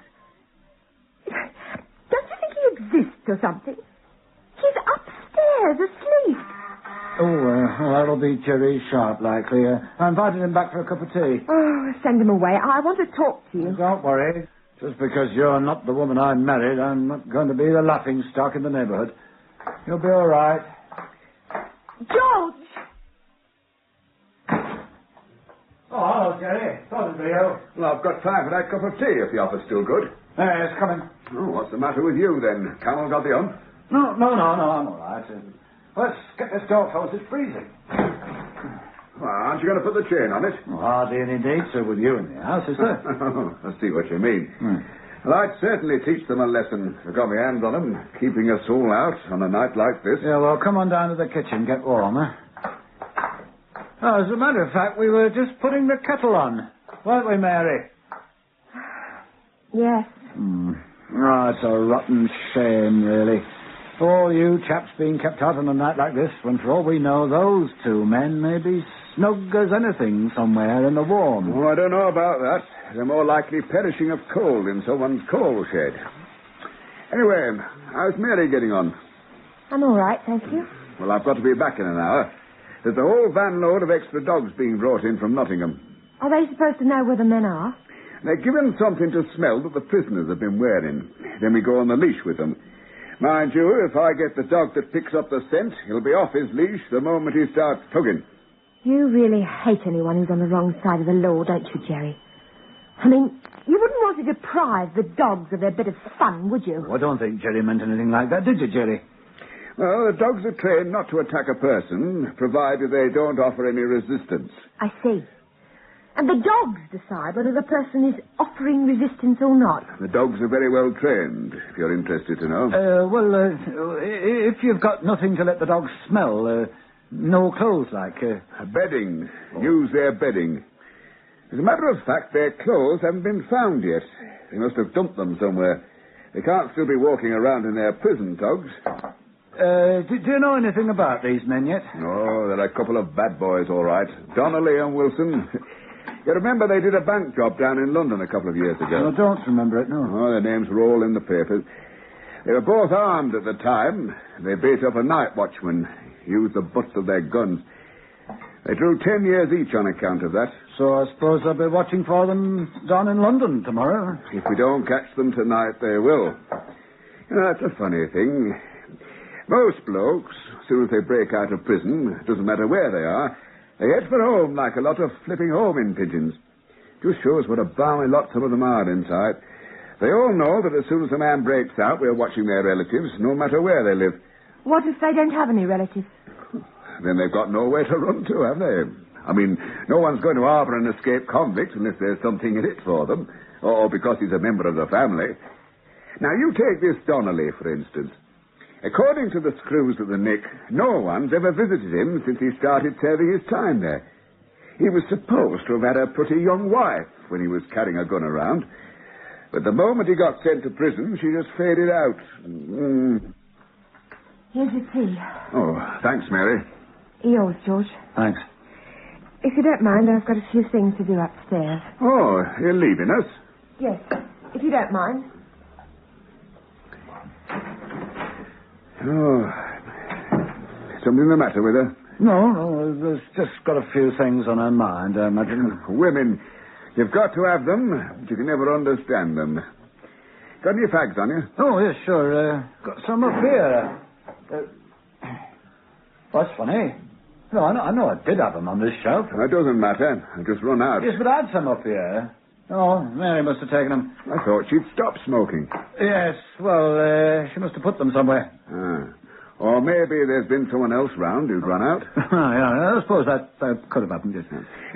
[SPEAKER 6] Don't you think he exists or something? He's upstairs asleep.
[SPEAKER 5] That'll be Jerry Sharp, likely. I invited him back for a cup of tea.
[SPEAKER 6] Oh, send him away. I want to talk to you.
[SPEAKER 5] Don't worry. Just because you're not the woman I married, I'm not going to be the laughing stock in the neighborhood. You'll be all right.
[SPEAKER 6] George!
[SPEAKER 5] Oh, hello, Jerry. Thought it'd be you.
[SPEAKER 4] Well, I've got time for that cup of tea if the offer's still good.
[SPEAKER 5] There, it's coming.
[SPEAKER 4] Oh, what's the matter with you then? Camel got the hump?
[SPEAKER 5] No, I'm all right. Let's get this door closed. It's freezing.
[SPEAKER 4] Well, aren't you going to put the chain on it?
[SPEAKER 5] Well, hardly any need to with you in the house, is there?
[SPEAKER 4] I see what you mean. Well, I'd certainly teach them a lesson. I've got my hands on them, keeping us all out on a night like this.
[SPEAKER 5] Yeah, well, come on down to the kitchen, get warm, huh? Oh, as a matter of fact, we were just putting the kettle on, weren't we, Mary?
[SPEAKER 6] Yes.
[SPEAKER 5] Oh, it's a rotten shame, really. All you chaps being kept out on a night like this, when for all we know, those 2 men may be snug as anything somewhere in the warm.
[SPEAKER 4] Oh, I don't know about that. They're more likely perishing of cold in someone's coal shed. Anyway, how's Mary getting on?
[SPEAKER 6] I'm all right, thank you.
[SPEAKER 4] Well, I've got to be back in an hour. There's a whole van load of extra dogs being brought in from Nottingham.
[SPEAKER 6] Are they supposed to know where the men are?
[SPEAKER 4] They're given something to smell that the prisoners have been wearing. Then we go on the leash with them. Mind you, if I get the dog that picks up the scent, he'll be off his leash the moment he starts tugging.
[SPEAKER 6] You really hate anyone who's on the wrong side of the law, don't you, Jerry? I mean, you wouldn't want to deprive the dogs of their bit of fun, would you?
[SPEAKER 5] Oh, I don't think Jerry meant anything like that, did you, Jerry?
[SPEAKER 4] Well, the dogs are trained not to attack a person, provided they don't offer any resistance.
[SPEAKER 6] I see. And the dogs decide whether the person is offering resistance or not.
[SPEAKER 4] The dogs are very well trained, if you're interested to know.
[SPEAKER 5] If you've got nothing to let the dogs smell, no clothes like...
[SPEAKER 4] Bedding. Use their bedding. As a matter of fact, their clothes haven't been found yet. They must have dumped them somewhere. They can't still be walking around in their prison togs.
[SPEAKER 5] Do you know anything about these men yet?
[SPEAKER 4] No, they're a couple of bad boys, all right. Donnelly and Wilson. You remember they did a bank job down in London a couple of years ago?
[SPEAKER 5] I don't remember it, no.
[SPEAKER 4] Oh, their names were all in the papers. They were both armed at the time. They beat up a night watchman, used the butts of their guns.
[SPEAKER 7] They drew 10 years each on account of that.
[SPEAKER 5] So I suppose I'll be watching for them down in London tomorrow.
[SPEAKER 7] If we don't catch them tonight, they will. You know, that's a funny thing. Most blokes, as soon as they break out of prison, doesn't matter where they are, they head for home like a lot of flipping homing pigeons. Just shows what a balmy lot some of them are inside. They all know that as soon as a man breaks out, we're watching their relatives, no matter where they live.
[SPEAKER 6] What if they don't have any relatives?
[SPEAKER 7] Then they've got nowhere to run to, have they? I mean, no one's going to harbour an escaped convict unless there's something in it for them, or because he's a member of the family. Now, you take this Donnelly, for instance. According to the screws of the Nick, no one's ever visited him since he started serving his time there. He was supposed to have had a pretty young wife when he was carrying a gun around. But the moment he got sent to prison, she just faded out.
[SPEAKER 6] Here's your tea.
[SPEAKER 7] Oh, thanks, Mary.
[SPEAKER 6] Yours, George.
[SPEAKER 5] Thanks.
[SPEAKER 6] If you don't mind, I've got a few things to do upstairs.
[SPEAKER 7] Oh, you're leaving us?
[SPEAKER 6] Yes, if you don't mind.
[SPEAKER 7] Oh, something the matter with her?
[SPEAKER 5] No, there's just got a few things on her mind, I imagine.
[SPEAKER 7] Women, you've got to have them, but you can never understand them. Got any fags on you?
[SPEAKER 5] Oh, yes, sure. Got some up here. That's funny. No, I know I did have them on this shelf.
[SPEAKER 7] It doesn't matter. I just run out.
[SPEAKER 5] Yes, but I had some up here. Oh, Mary must have taken them.
[SPEAKER 7] I thought she'd stop smoking.
[SPEAKER 5] Yes, well, she must have put them somewhere.
[SPEAKER 7] Ah. Or maybe there's been someone else round who'd run out.
[SPEAKER 5] Yeah, I suppose that could have happened, yes.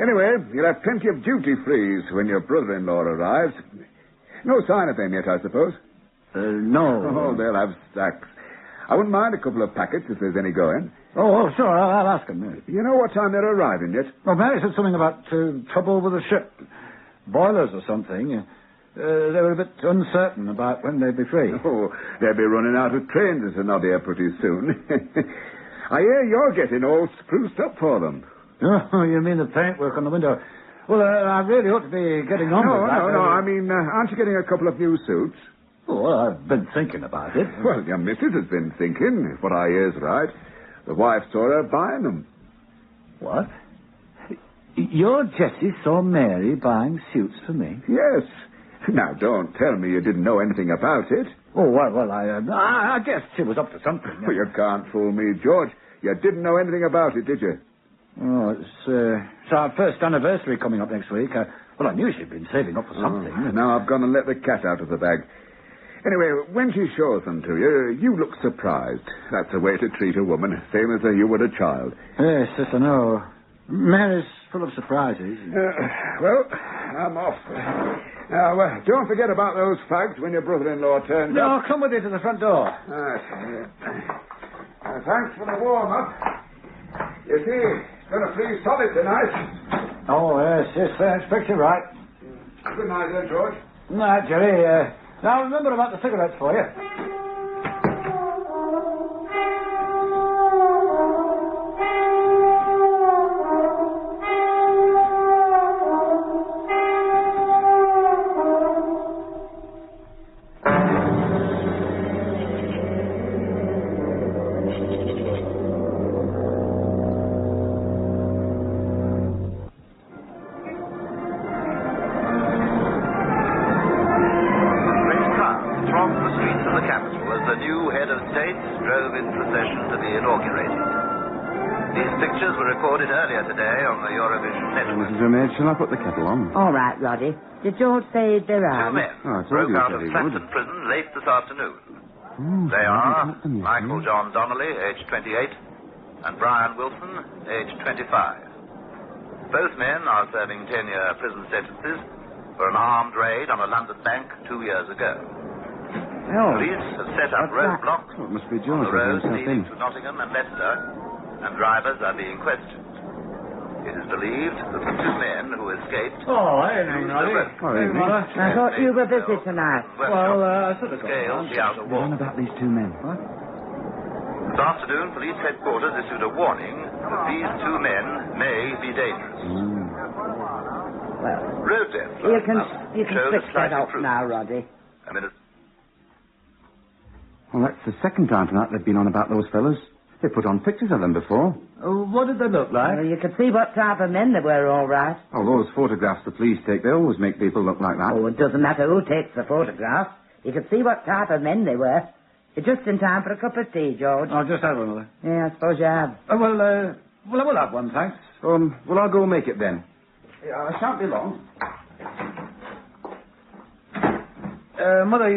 [SPEAKER 7] Anyway, you'll have plenty of duty-frees when your brother-in-law arrives. No sign of them yet, I suppose?
[SPEAKER 5] No.
[SPEAKER 7] Oh, they'll have stacks. I wouldn't mind a couple of packets if there's any going.
[SPEAKER 5] Oh, sure, I'll ask them.
[SPEAKER 7] You know what time they're arriving yet?
[SPEAKER 5] Well, Mary said something about trouble with the ship. Boilers or something. They were a bit uncertain about when they'd be free.
[SPEAKER 7] Oh, they'll be running out of trains as they're not here pretty soon. I hear you're getting all spruced up for them.
[SPEAKER 5] Oh, you mean the paintwork on the window? Well, I really ought to be getting on with that.
[SPEAKER 7] No. I mean, aren't you getting a couple of new suits?
[SPEAKER 5] Oh, well, I've been thinking about it.
[SPEAKER 7] Well, your missus has been thinking, if what I hear's right. The wife saw her buying them.
[SPEAKER 5] What? Your Jessie saw Mary buying suits for me?
[SPEAKER 7] Yes. Now, don't tell me you didn't know anything about it.
[SPEAKER 5] Oh, well, I guess she was up to something.
[SPEAKER 7] Well, you can't fool me, George. You didn't know anything about it, did you?
[SPEAKER 5] Oh, it's our first anniversary coming up next week. I knew she'd been saving up for something.
[SPEAKER 7] Now I've gone and let the cat out of the bag. Anyway, when she shows them to you, you look surprised. That's the way to treat a woman, same as you would a child.
[SPEAKER 5] Yes, I know. Mary's full of surprises.
[SPEAKER 7] Well, I'm off. Now, don't forget about those fags when your brother-in-law turns up.
[SPEAKER 5] No, come with you to the front door.
[SPEAKER 7] Thanks for the warm-up. You see, it's going to freeze solid tonight.
[SPEAKER 5] Oh, yes, I expect you're right.
[SPEAKER 7] Good night, then, George.
[SPEAKER 5] Good night, Jerry. Now, remember about the cigarettes for you.
[SPEAKER 3] Shall I put the kettle on?
[SPEAKER 8] All right, Roddy. Did George say they're
[SPEAKER 9] Two men broke out of Chesterton prison late this afternoon. They are Michael John Donnelly, aged 28, and Brian Wilson, aged 25. Both men are serving 10-year prison sentences for an armed raid on a London bank 2 years ago. Police have set up roadblocks
[SPEAKER 3] It must be
[SPEAKER 9] on
[SPEAKER 3] George
[SPEAKER 9] the roads
[SPEAKER 3] leading
[SPEAKER 9] leading to Nottingham and Leicester, and drivers are being questioned. It is believed that the two men who escaped...
[SPEAKER 5] Oh, evening, Roddy.
[SPEAKER 8] I thought you were busy tonight.
[SPEAKER 5] Well, I sort of
[SPEAKER 9] scaled the outer wall.
[SPEAKER 3] What about these two men? What?
[SPEAKER 9] This afternoon, police headquarters issued a warning that these two men may be dangerous.
[SPEAKER 8] Well,
[SPEAKER 9] Road death.
[SPEAKER 8] you can fix that up now, Roddy.
[SPEAKER 9] A minute.
[SPEAKER 3] Well, that's the second time tonight they've been on about those fellas. They put on pictures of them before.
[SPEAKER 5] What did they look like?
[SPEAKER 8] Well, you could see what type of men they were, all right.
[SPEAKER 3] Oh, those photographs the police take, they always make people look like that.
[SPEAKER 8] Oh, it doesn't matter who takes the photograph. You could see what type of men they were. You're just in time for a cup of tea, George.
[SPEAKER 5] I'll just have one, Mother.
[SPEAKER 8] Yeah, I suppose you have.
[SPEAKER 5] Well, I will have one, thanks.
[SPEAKER 3] Well, I'll go make it then. Yeah, I shan't be long.
[SPEAKER 5] Mother,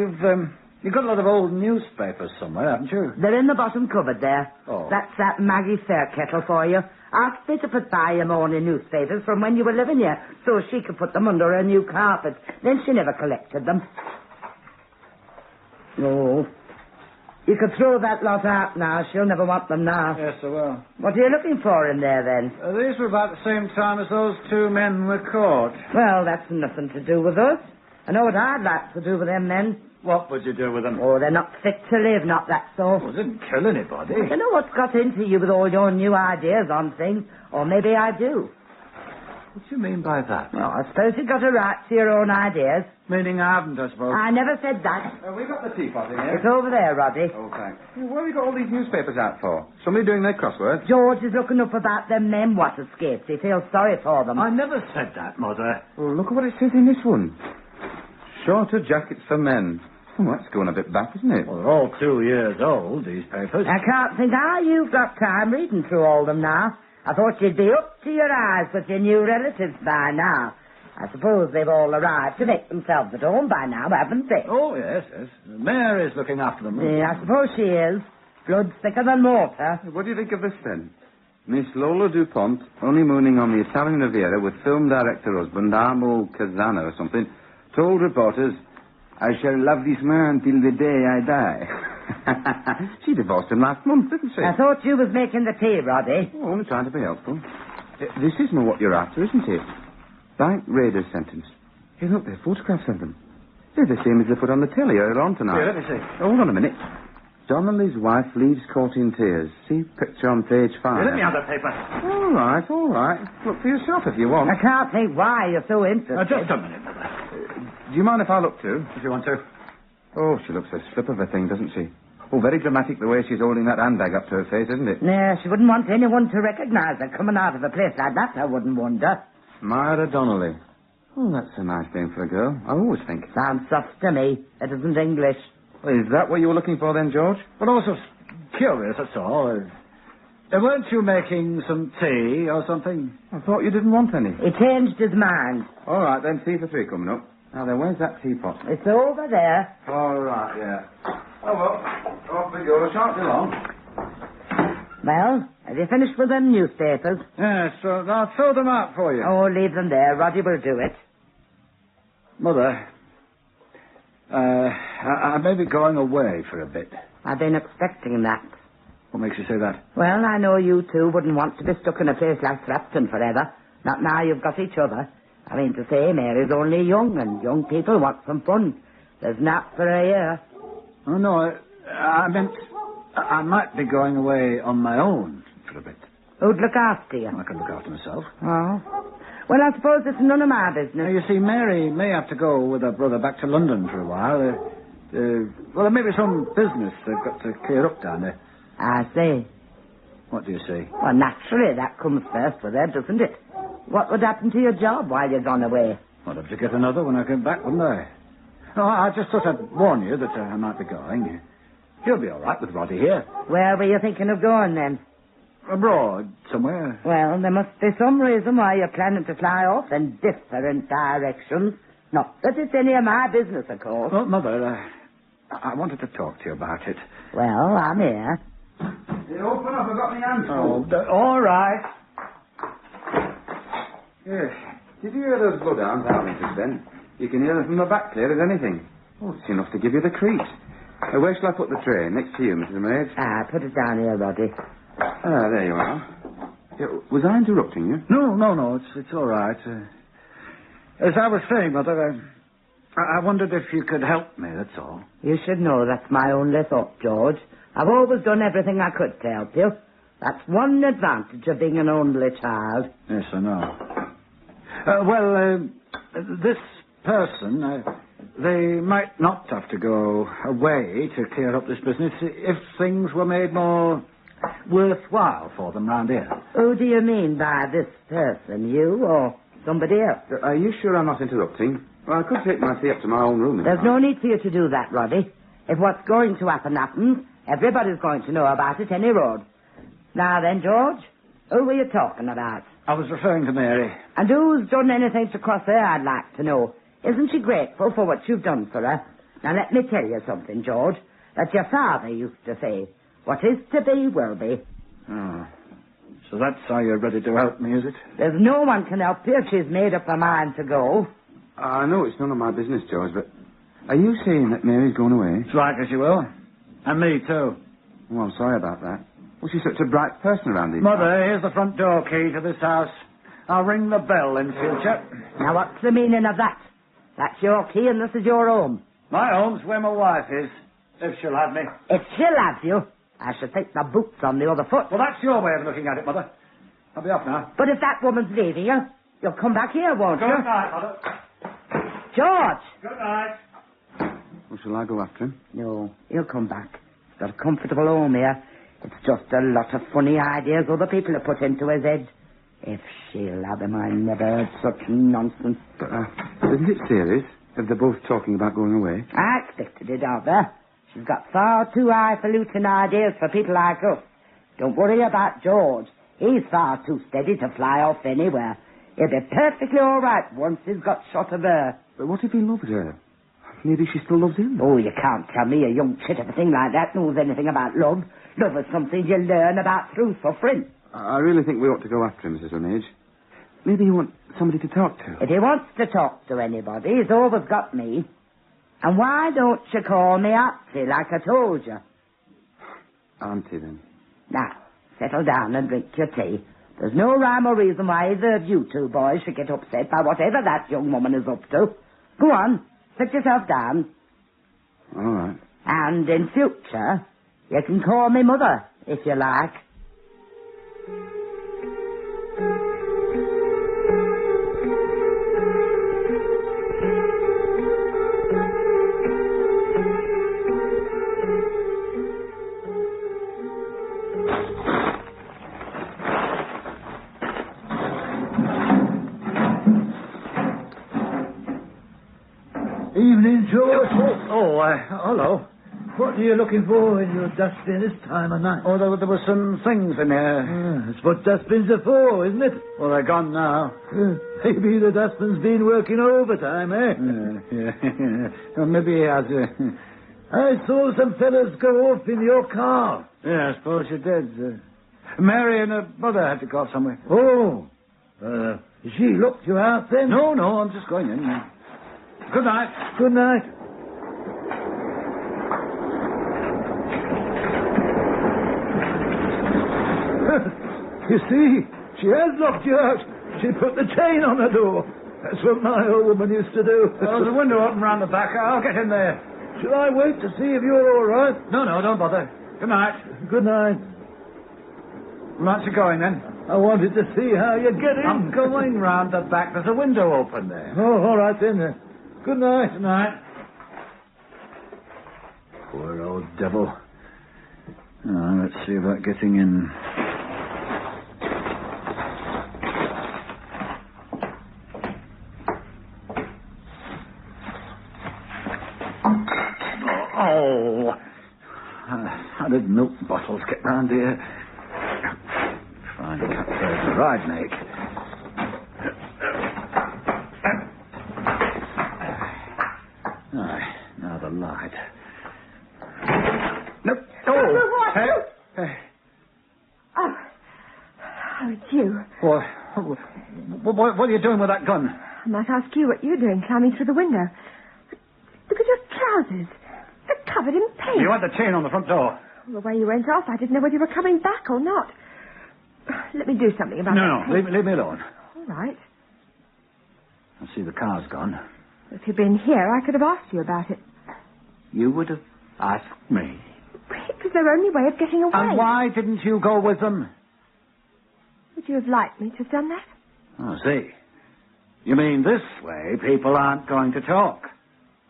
[SPEAKER 5] you've got a lot of old newspapers somewhere, haven't you?
[SPEAKER 8] They're in the bottom cupboard there.
[SPEAKER 5] Oh.
[SPEAKER 8] That's that Maggie Fairkettle for you. Asked me to put by your morning newspapers from when you were living here, so she could put them under her new carpet. Then she never collected them. No. You could throw that lot out now. She'll never want them now.
[SPEAKER 5] Yes, I will.
[SPEAKER 8] What are you looking for in there, then?
[SPEAKER 5] These were about the same time as those two men were caught.
[SPEAKER 8] Well, that's nothing to do with us. I know what I'd like to do with them men.
[SPEAKER 5] What would you do with them?
[SPEAKER 8] Oh, they're not fit to live, not that sort.
[SPEAKER 5] Well, didn't kill anybody.
[SPEAKER 8] I don't know what's got into you with all your new ideas on things. Or maybe I do.
[SPEAKER 5] What do you mean by that?
[SPEAKER 8] Well, I suppose you've got a right to your own ideas.
[SPEAKER 5] Meaning I haven't, I suppose.
[SPEAKER 8] I never said that.
[SPEAKER 3] We've got the teapot in here.
[SPEAKER 8] It's over there, Roddy.
[SPEAKER 3] Oh, thanks. What have you got all these newspapers out for? Somebody doing their crosswords?
[SPEAKER 8] George is looking up about them men what escaped. He feels sorry for them.
[SPEAKER 5] I never said that, Mother.
[SPEAKER 3] Well, look at what it says in this one. Shorter jackets for men. Oh, that's going a bit back, isn't it?
[SPEAKER 5] Well, they're all 2 years old, these papers.
[SPEAKER 8] I can't think how you've got time reading through all them now. I thought you'd be up to your eyes with your new relatives by now. I suppose they've all arrived to make themselves at home by now, haven't they?
[SPEAKER 5] Oh, yes. Mary's looking after them.
[SPEAKER 8] Yeah, I suppose she is. Blood's thicker than water.
[SPEAKER 3] What do you think of this, then? Miss Lola DuPont, honeymooning on the Italian Riviera with film director husband Amo Kazana or something, told reporters, "I shall love this man till the day I die." She divorced him last month, didn't she?
[SPEAKER 8] I thought you was making the tea, Roddy.
[SPEAKER 3] Oh, only trying to be helpful. This isn't what you're after, isn't it? Bank raiders sentence. Hey, look, there are photographs of them. They're the same as they put on the telly earlier on tonight.
[SPEAKER 5] Yeah, let me see.
[SPEAKER 3] Hold on a minute. Donnelly's wife leaves caught in tears. See picture on page 5.
[SPEAKER 5] Let me have the paper.
[SPEAKER 3] All right. Look for yourself if you want.
[SPEAKER 8] I can't think why you're so interested.
[SPEAKER 5] Just a minute, Mother.
[SPEAKER 3] Do you mind if I look too?
[SPEAKER 5] If you want to.
[SPEAKER 3] Oh, she looks a slip of a thing, doesn't she? Oh, very dramatic the way she's holding that handbag up to her face, isn't it?
[SPEAKER 8] Yeah, she wouldn't want anyone to recognize her coming out of a place like that, I wouldn't wonder.
[SPEAKER 3] Myra Donnelly. Oh, that's a nice name for a girl. I always think.
[SPEAKER 8] Sounds soft to me. It isn't English.
[SPEAKER 3] Well, is that what you were looking for then, George?
[SPEAKER 5] But also curious, that's all. Weren't you making some tea or something?
[SPEAKER 3] I thought you didn't want any.
[SPEAKER 8] He changed his mind.
[SPEAKER 3] All right, then, tea for 3 coming up. Now then, where's that teapot?
[SPEAKER 8] It's over there.
[SPEAKER 3] All right, yeah. Oh, well, off we go. Shan't be long.
[SPEAKER 8] Well, have you finished with them newspapers?
[SPEAKER 5] Yes, so I'll throw them out for you.
[SPEAKER 8] Oh, leave them there. Roddy will do it.
[SPEAKER 5] Mother, I may be going away for a bit.
[SPEAKER 8] I've been expecting that.
[SPEAKER 5] What makes you say that?
[SPEAKER 8] Well, I know you two wouldn't want to be stuck in a place like Clapton forever. Not now you've got each other. I mean to say, Mary's only young, and young people want some fun. There's not for a year.
[SPEAKER 5] Oh, no, I meant I might be going away on my own for a bit.
[SPEAKER 8] Who'd look after you?
[SPEAKER 5] I can look after myself.
[SPEAKER 8] Oh. Well, I suppose it's none of my business.
[SPEAKER 5] Now, you see, Mary may have to go with her brother back to London for a while. Well, there may be some business they've got to clear up down there.
[SPEAKER 8] I see.
[SPEAKER 5] What do you see?
[SPEAKER 8] Well, naturally, that comes first with her, doesn't it? What would happen to your job while you're gone away?
[SPEAKER 5] I'd have to get another when I come back, wouldn't I? No, I just thought I'd warn you that I might be going. You'll be all right with Roddy here.
[SPEAKER 8] Where were you thinking of going, then?
[SPEAKER 5] Abroad, somewhere.
[SPEAKER 8] Well, there must be some reason why you're planning to fly off in different directions. Not that it's any of my business, of course.
[SPEAKER 5] Well, Mother, I wanted to talk to you about it.
[SPEAKER 8] Well, I'm here.
[SPEAKER 3] You open up, I've got my hands
[SPEAKER 5] Oh,
[SPEAKER 3] full.
[SPEAKER 5] all right.
[SPEAKER 3] Yes. Did you hear those bloodhounds howling just then? You can hear them from the back clear as anything. Oh, it's enough to give you the creeps. Where shall I put the tray? Next to you, Mrs. Maid?
[SPEAKER 8] Put it down here, Roddy.
[SPEAKER 3] There you are. Was I interrupting you?
[SPEAKER 5] No, it's all right. As I was saying, Mother, I wondered if you could help me, that's all.
[SPEAKER 8] You should know that's my only thought, George. I've always done everything I could to help you. That's one advantage of being an only child.
[SPEAKER 5] Yes, I know. This person, they might not have to go away to clear up this business if things were made more worthwhile for them round here.
[SPEAKER 8] Who do you mean by this person? You or somebody else?
[SPEAKER 3] Are you sure I'm not interrupting? Well, I could take my tea up to my own room.
[SPEAKER 8] There's no need for you to do that, Roddy. If what's going to happen happens, everybody's going to know about it any road. Now then, George, who were you talking about?
[SPEAKER 5] I was referring to Mary.
[SPEAKER 8] And who's done anything to cross her, I'd like to know. Isn't she grateful for what you've done for her? Now, let me tell you something, George, that your father used to say, what is to be will be.
[SPEAKER 5] Oh. So that's how you're ready to help me, is it?
[SPEAKER 8] There's no one can help you if she's made up her mind to go.
[SPEAKER 3] I know it's none of my business, George, but are you saying that Mary's going away?
[SPEAKER 5] It's like as you will. And me, too.
[SPEAKER 3] Oh, I'm sorry about that. Well, she's such a bright person around these
[SPEAKER 5] Mother,
[SPEAKER 3] parts.
[SPEAKER 5] here's the front door key to this house. I'll ring the bell in future.
[SPEAKER 8] Now, what's the meaning of that? That's your key and this is your home.
[SPEAKER 5] My home's where my wife is, if she'll have me.
[SPEAKER 8] If she'll have you, I should think the boot's on the other foot.
[SPEAKER 5] Well, that's your way of looking at it, Mother. I'll be off now.
[SPEAKER 8] But if that woman's leaving you, you'll come back here, won't you?
[SPEAKER 5] Good night, Mother.
[SPEAKER 8] George!
[SPEAKER 5] Good night.
[SPEAKER 3] Well, shall I go after him?
[SPEAKER 8] No, he'll come back. He's got a comfortable home here. It's just a lot of funny ideas other people have put into his head. If she'll have him, I never heard such nonsense.
[SPEAKER 3] But, isn't it serious if they're both talking about going away?
[SPEAKER 8] I expected it of her. She's got far too highfalutin ideas for people like us. Don't worry about George. He's far too steady to fly off anywhere. He'll be perfectly all right once he's got shot of her.
[SPEAKER 3] But what if he loved her? Maybe she still loves him.
[SPEAKER 8] Oh, you can't tell me a young chit of a thing like that knows anything about love. Love is something you learn about through suffering.
[SPEAKER 3] I really think we ought to go after him, Mrs. Ramage. Maybe you want somebody to talk to.
[SPEAKER 8] If he wants to talk to anybody, he's always got me. And why don't you call me Auntie like I told you?
[SPEAKER 3] Auntie, then.
[SPEAKER 8] Now, settle down and drink your tea. There's no rhyme or reason why either of you two boys should get upset by whatever that young woman is up to. Go on, sit yourself down.
[SPEAKER 3] All right.
[SPEAKER 8] And in future, you can call me Mother, if you like.
[SPEAKER 2] Evening, George.
[SPEAKER 5] Hello.
[SPEAKER 2] What are you looking for in your dustbin this time of night?
[SPEAKER 5] Oh, there were some things in there.
[SPEAKER 2] That's what dustbins are for, isn't it?
[SPEAKER 5] Well, they're gone now.
[SPEAKER 2] Maybe the dustbin's been working overtime, eh?
[SPEAKER 5] Yeah. Well, maybe he has.
[SPEAKER 2] I saw some fellas go off in your car.
[SPEAKER 5] Yeah, I suppose you did. Mary and her mother had to go off somewhere.
[SPEAKER 2] Oh. She locked you out then?
[SPEAKER 5] No, I'm just going in. Good night.
[SPEAKER 2] Good night. You see, she has locked you out. She put the chain on the door. That's what my old woman used to do.
[SPEAKER 5] Well, there's a window open round the back. I'll get in there.
[SPEAKER 2] Shall I wait to see if you're all right?
[SPEAKER 5] No, don't bother. Good night.
[SPEAKER 2] Good night.
[SPEAKER 5] Aren't you going, then?
[SPEAKER 2] I wanted to see how you get in.
[SPEAKER 5] I'm going round the back. There's a window open there.
[SPEAKER 2] Oh, all right, then. Good night.
[SPEAKER 5] Good night. Poor old devil. Oh, let's see about getting in. Oh, how did milk bottles get round here? Fine cut birds a ride make. Now the light. Nope. Oh,
[SPEAKER 6] Hey. Oh, it's you.
[SPEAKER 5] What are you doing with that gun?
[SPEAKER 6] I might ask you what you're doing climbing through the window. Look at your trousers. They're covered in paint.
[SPEAKER 5] You had the chain on the front door.
[SPEAKER 6] Well, the way you went off, I didn't know whether you were coming back or not. Let me do something about
[SPEAKER 5] No,
[SPEAKER 6] that paint.
[SPEAKER 5] leave me alone.
[SPEAKER 6] All right.
[SPEAKER 5] I see the car's gone.
[SPEAKER 6] If you'd been here, I could have asked you about it.
[SPEAKER 5] You would have asked me.
[SPEAKER 6] It was their only way of getting away.
[SPEAKER 5] And why didn't you go with them?
[SPEAKER 6] Would you have liked me to have done that?
[SPEAKER 5] Oh, see. You mean this way people aren't going to talk?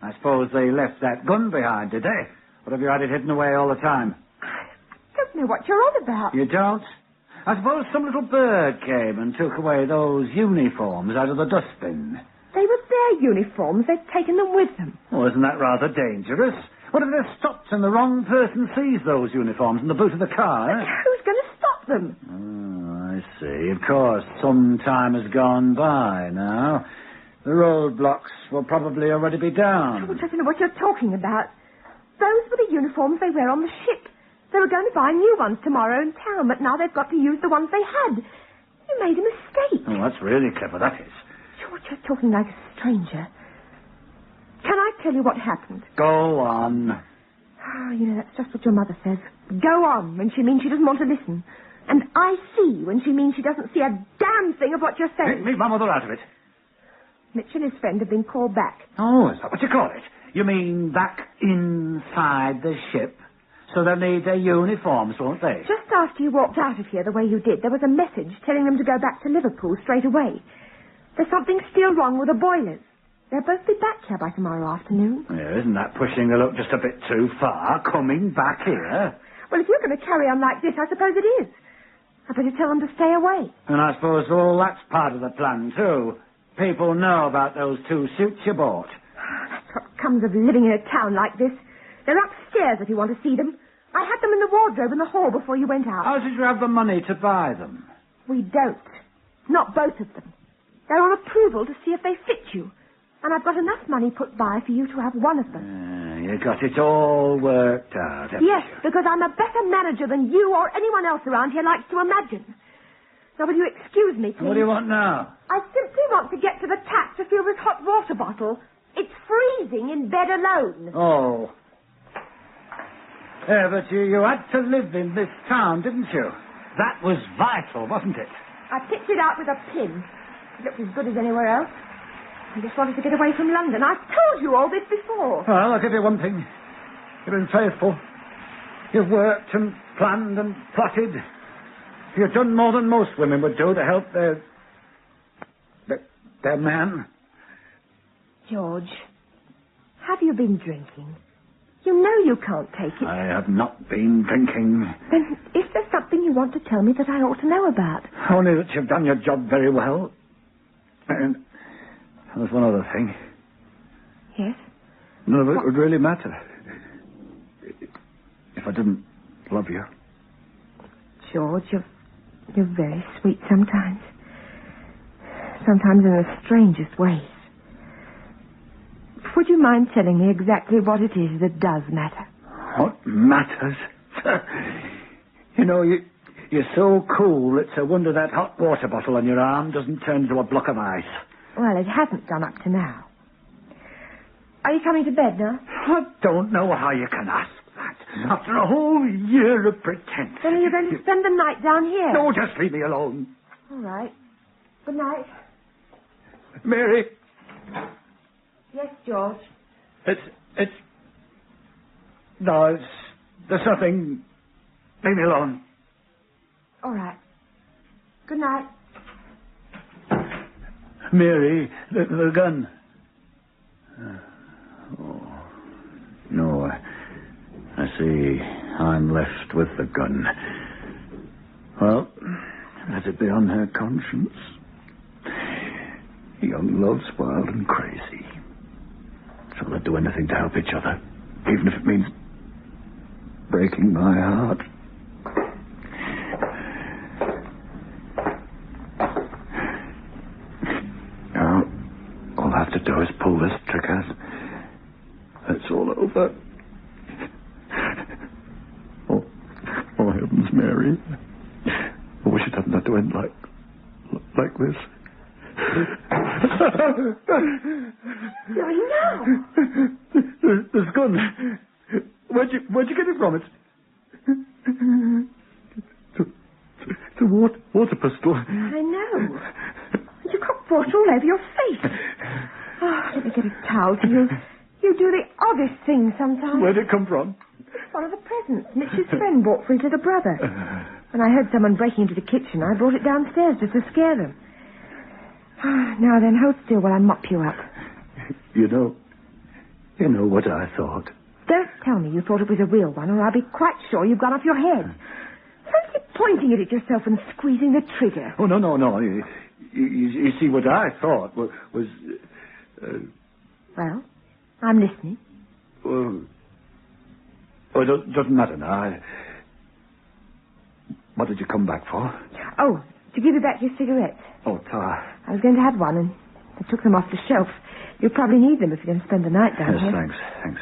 [SPEAKER 5] I suppose they left that gun behind, did they? Or have you had it hidden away all the time?
[SPEAKER 6] I don't know what you're on about.
[SPEAKER 5] You don't? I suppose some little bird came and took away those uniforms out of the dustbin.
[SPEAKER 6] They were their uniforms. They'd taken them with them.
[SPEAKER 5] Oh, isn't that rather dangerous? What if they're stopped and the wrong person sees those uniforms in the boot of the car?
[SPEAKER 6] But who's going to stop them?
[SPEAKER 5] Oh, I see. Of course, some time has gone by now. The roadblocks will probably already be down.
[SPEAKER 6] George, I don't know what you're talking about. Those were the uniforms they wear on the ship. They were going to buy new ones tomorrow in town, but now they've got to use the ones they had. You made a mistake.
[SPEAKER 5] Oh, that's really clever, that is.
[SPEAKER 6] George, you're talking like a stranger. Can I tell you what happened?
[SPEAKER 5] Go on.
[SPEAKER 6] Oh, you know, that's just what your mother says. Go on when she means she doesn't want to listen. And I see when she means she doesn't see a damn thing of what you're saying.
[SPEAKER 5] Leave my mother out of it.
[SPEAKER 6] Mitch and his friend have been called back.
[SPEAKER 5] Oh, is that what you call it? You mean back inside the ship? So they'll need their uniforms, won't they?
[SPEAKER 6] Just after you walked out of here the way you did, there was a message telling them to go back to Liverpool straight away. There's something still wrong with the boilers. They'll both be back here by tomorrow afternoon.
[SPEAKER 5] Yeah, isn't that pushing the luck just a bit too far, coming back here?
[SPEAKER 6] Well, if you're going to carry on like this, I suppose it is. I better tell them to stay away.
[SPEAKER 5] And I suppose all that's part of the plan, too. People know about those 2 suits you bought.
[SPEAKER 6] That's what comes of living in a town like this. They're upstairs if you want to see them. I had them in the wardrobe in the hall before you went out.
[SPEAKER 5] How did you have the money to buy them?
[SPEAKER 6] We don't. Not both of them. They're on approval to see if they fit you. And I've got enough money put by for you to have one of them.
[SPEAKER 5] You got it all worked out, haven't
[SPEAKER 6] Yes,
[SPEAKER 5] you?
[SPEAKER 6] because I'm a better manager than you or anyone else around here likes to imagine. Now, will you excuse me, please?
[SPEAKER 5] What do you want now?
[SPEAKER 6] I simply want to get to the tap to fill this hot water bottle. It's freezing in bed alone.
[SPEAKER 5] Oh. Yeah, but you had to live in this town, didn't you? That was vital, wasn't it?
[SPEAKER 6] I picked it out with a pin. It looked as good as anywhere else. I just wanted to get away from London. I've told you all this before.
[SPEAKER 5] Well, I'll give you one thing. You've been faithful. You've worked and planned and plotted. You've done more than most women would do to help their man.
[SPEAKER 6] George, have you been drinking? You know you can't take it.
[SPEAKER 5] I have not been drinking.
[SPEAKER 6] Then is there something you want to tell me that I ought to know about?
[SPEAKER 5] Only that you've done your job very well. And there's one other thing.
[SPEAKER 6] Yes?
[SPEAKER 5] None of it would really matter. If I didn't love you.
[SPEAKER 6] George, you're very sweet sometimes. Sometimes in the strangest ways. Would you mind telling me exactly what it is that does matter?
[SPEAKER 5] What matters? You know, you're so cool, it's a wonder that hot water bottle on your arm doesn't turn into a block of ice.
[SPEAKER 6] Well, it hasn't done up to now. Are you coming to bed now?
[SPEAKER 5] I don't know how you can ask that. After a whole year of pretense.
[SPEAKER 6] Then are you going to spend the night down here?
[SPEAKER 5] No, just leave me alone.
[SPEAKER 6] All right. Good night.
[SPEAKER 5] Mary.
[SPEAKER 6] Yes, George.
[SPEAKER 5] There's nothing. Leave me alone.
[SPEAKER 6] All right. Good night.
[SPEAKER 5] Mary, the gun. Oh, no, I see. I'm left with the gun. Well, let it be on her conscience. Young love's wild and crazy. So they'll do anything to help each other, even if it means breaking my heart. Now, all I have to do is pull this trigger. It's all over. Oh, heavens, Mary. I wish it hadn't had to end like this.
[SPEAKER 6] Doing now?
[SPEAKER 5] This gun. Where'd you get it from? It's a water pistol.
[SPEAKER 6] I know. You've got water all over your face. Oh, let me get a towel to you. You do the oddest things sometimes.
[SPEAKER 5] Where'd it come from?
[SPEAKER 6] One of the presents Mitch's friend bought for his little brother. When I heard someone breaking into the kitchen, I brought it downstairs just to scare them. Now then, hold still while I mop you up.
[SPEAKER 5] You know what I thought?
[SPEAKER 6] Don't tell me you thought it was a real one, or I'll be quite sure you've gone off your head. Fancy pointing it at yourself and squeezing the trigger.
[SPEAKER 5] Oh, no. You see, what I thought was...
[SPEAKER 6] Well, I'm listening.
[SPEAKER 5] Well, it doesn't matter now. What did you come back for?
[SPEAKER 6] Oh, to give you back your cigarettes.
[SPEAKER 5] Oh, Tar.
[SPEAKER 6] I was going to have one, and I took them off the shelf. You'll probably need them if you're going to spend the night down here.
[SPEAKER 5] Yes, thanks.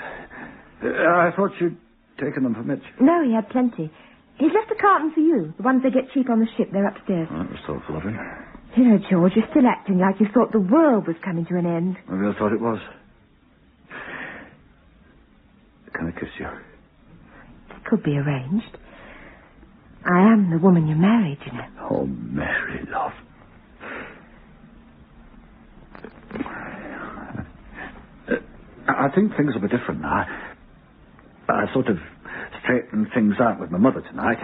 [SPEAKER 5] I thought you'd taken them for Mitch.
[SPEAKER 6] No, he had plenty. He's left a carton for you. The ones they get cheap on the ship. They're upstairs.
[SPEAKER 5] Oh, that was thoughtful of him.
[SPEAKER 6] You know, George, you're still acting like you thought the world was coming to an end.
[SPEAKER 5] I really thought it was. Can I kiss you?
[SPEAKER 6] It could be arranged. I am the woman you married, you know.
[SPEAKER 5] Oh, Mary, love. I think things will be different now. I sort of straightened things out with my mother tonight.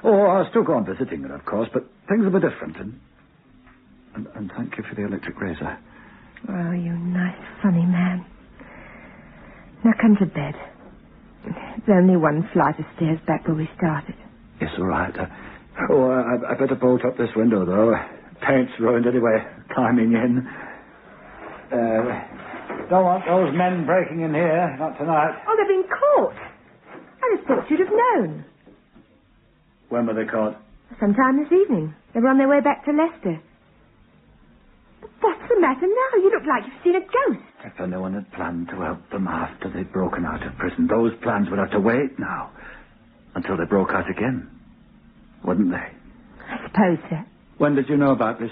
[SPEAKER 5] I'll still go on visiting her, of course, but things will be different. And thank you for the electric razor.
[SPEAKER 6] Oh, you nice, funny man. Now come to bed. There's only one flight of stairs back where we started.
[SPEAKER 5] Yes, all right. I better bolt up this window, though. Paint's ruined anyway. Climbing in. Don't want those men breaking in here. Not tonight.
[SPEAKER 6] Oh, they've been caught. I just thought you'd have known.
[SPEAKER 5] When were they caught?
[SPEAKER 6] Sometime this evening. They were on their way back to Leicester. But what's the matter now? You look like you've seen a ghost.
[SPEAKER 5] If anyone had planned to help them after they'd broken out of prison, those plans would have to wait now. Until they broke out again. Wouldn't they?
[SPEAKER 6] I suppose so.
[SPEAKER 5] When did you know about this?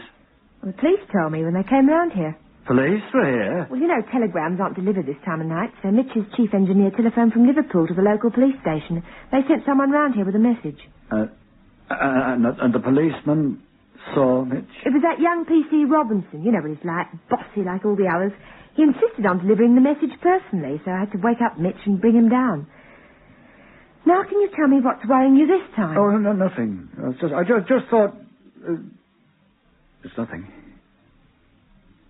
[SPEAKER 6] Well, the police told me when they came round here.
[SPEAKER 5] Police were here?
[SPEAKER 6] Well, you know, telegrams aren't delivered this time of night, so Mitch's chief engineer telephoned from Liverpool to the local police station. They sent someone round here with a message.
[SPEAKER 5] And the policeman saw Mitch?
[SPEAKER 6] It was that young P.C. Robinson. You know what he's like, bossy like all the others. He insisted on delivering the message personally, so I had to wake up Mitch and bring him down. Now, can you tell me what's worrying you this time?
[SPEAKER 5] Oh, no, nothing. I just thought... It's nothing.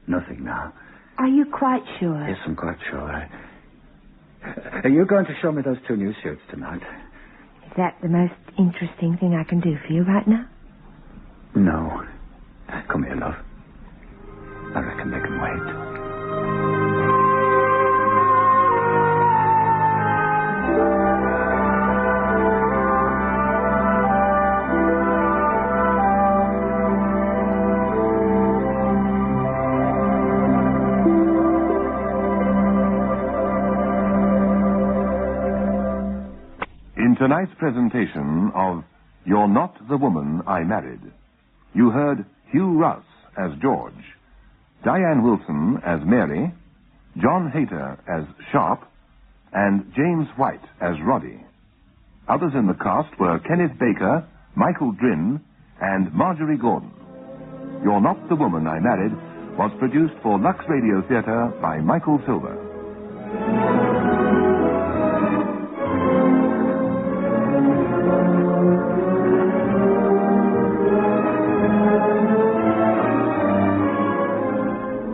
[SPEAKER 5] Nothing now.
[SPEAKER 6] Are you quite sure?
[SPEAKER 5] Yes, I'm quite sure. Are you going to show me those two new suits tonight?
[SPEAKER 6] Is that the most interesting thing I can do for you right now?
[SPEAKER 5] No. Come here, love. I reckon they can wait.
[SPEAKER 1] In tonight's presentation of You're Not the Woman I Married, you heard Hugh Russ as George, Diane Wilson as Mary, John Hayter as Sharp, and James White as Roddy. Others in the cast were Kenneth Baker, Michael Drin, and Marjorie Gordon. You're Not the Woman I Married was produced for Lux Radio Theatre by Michael Silver.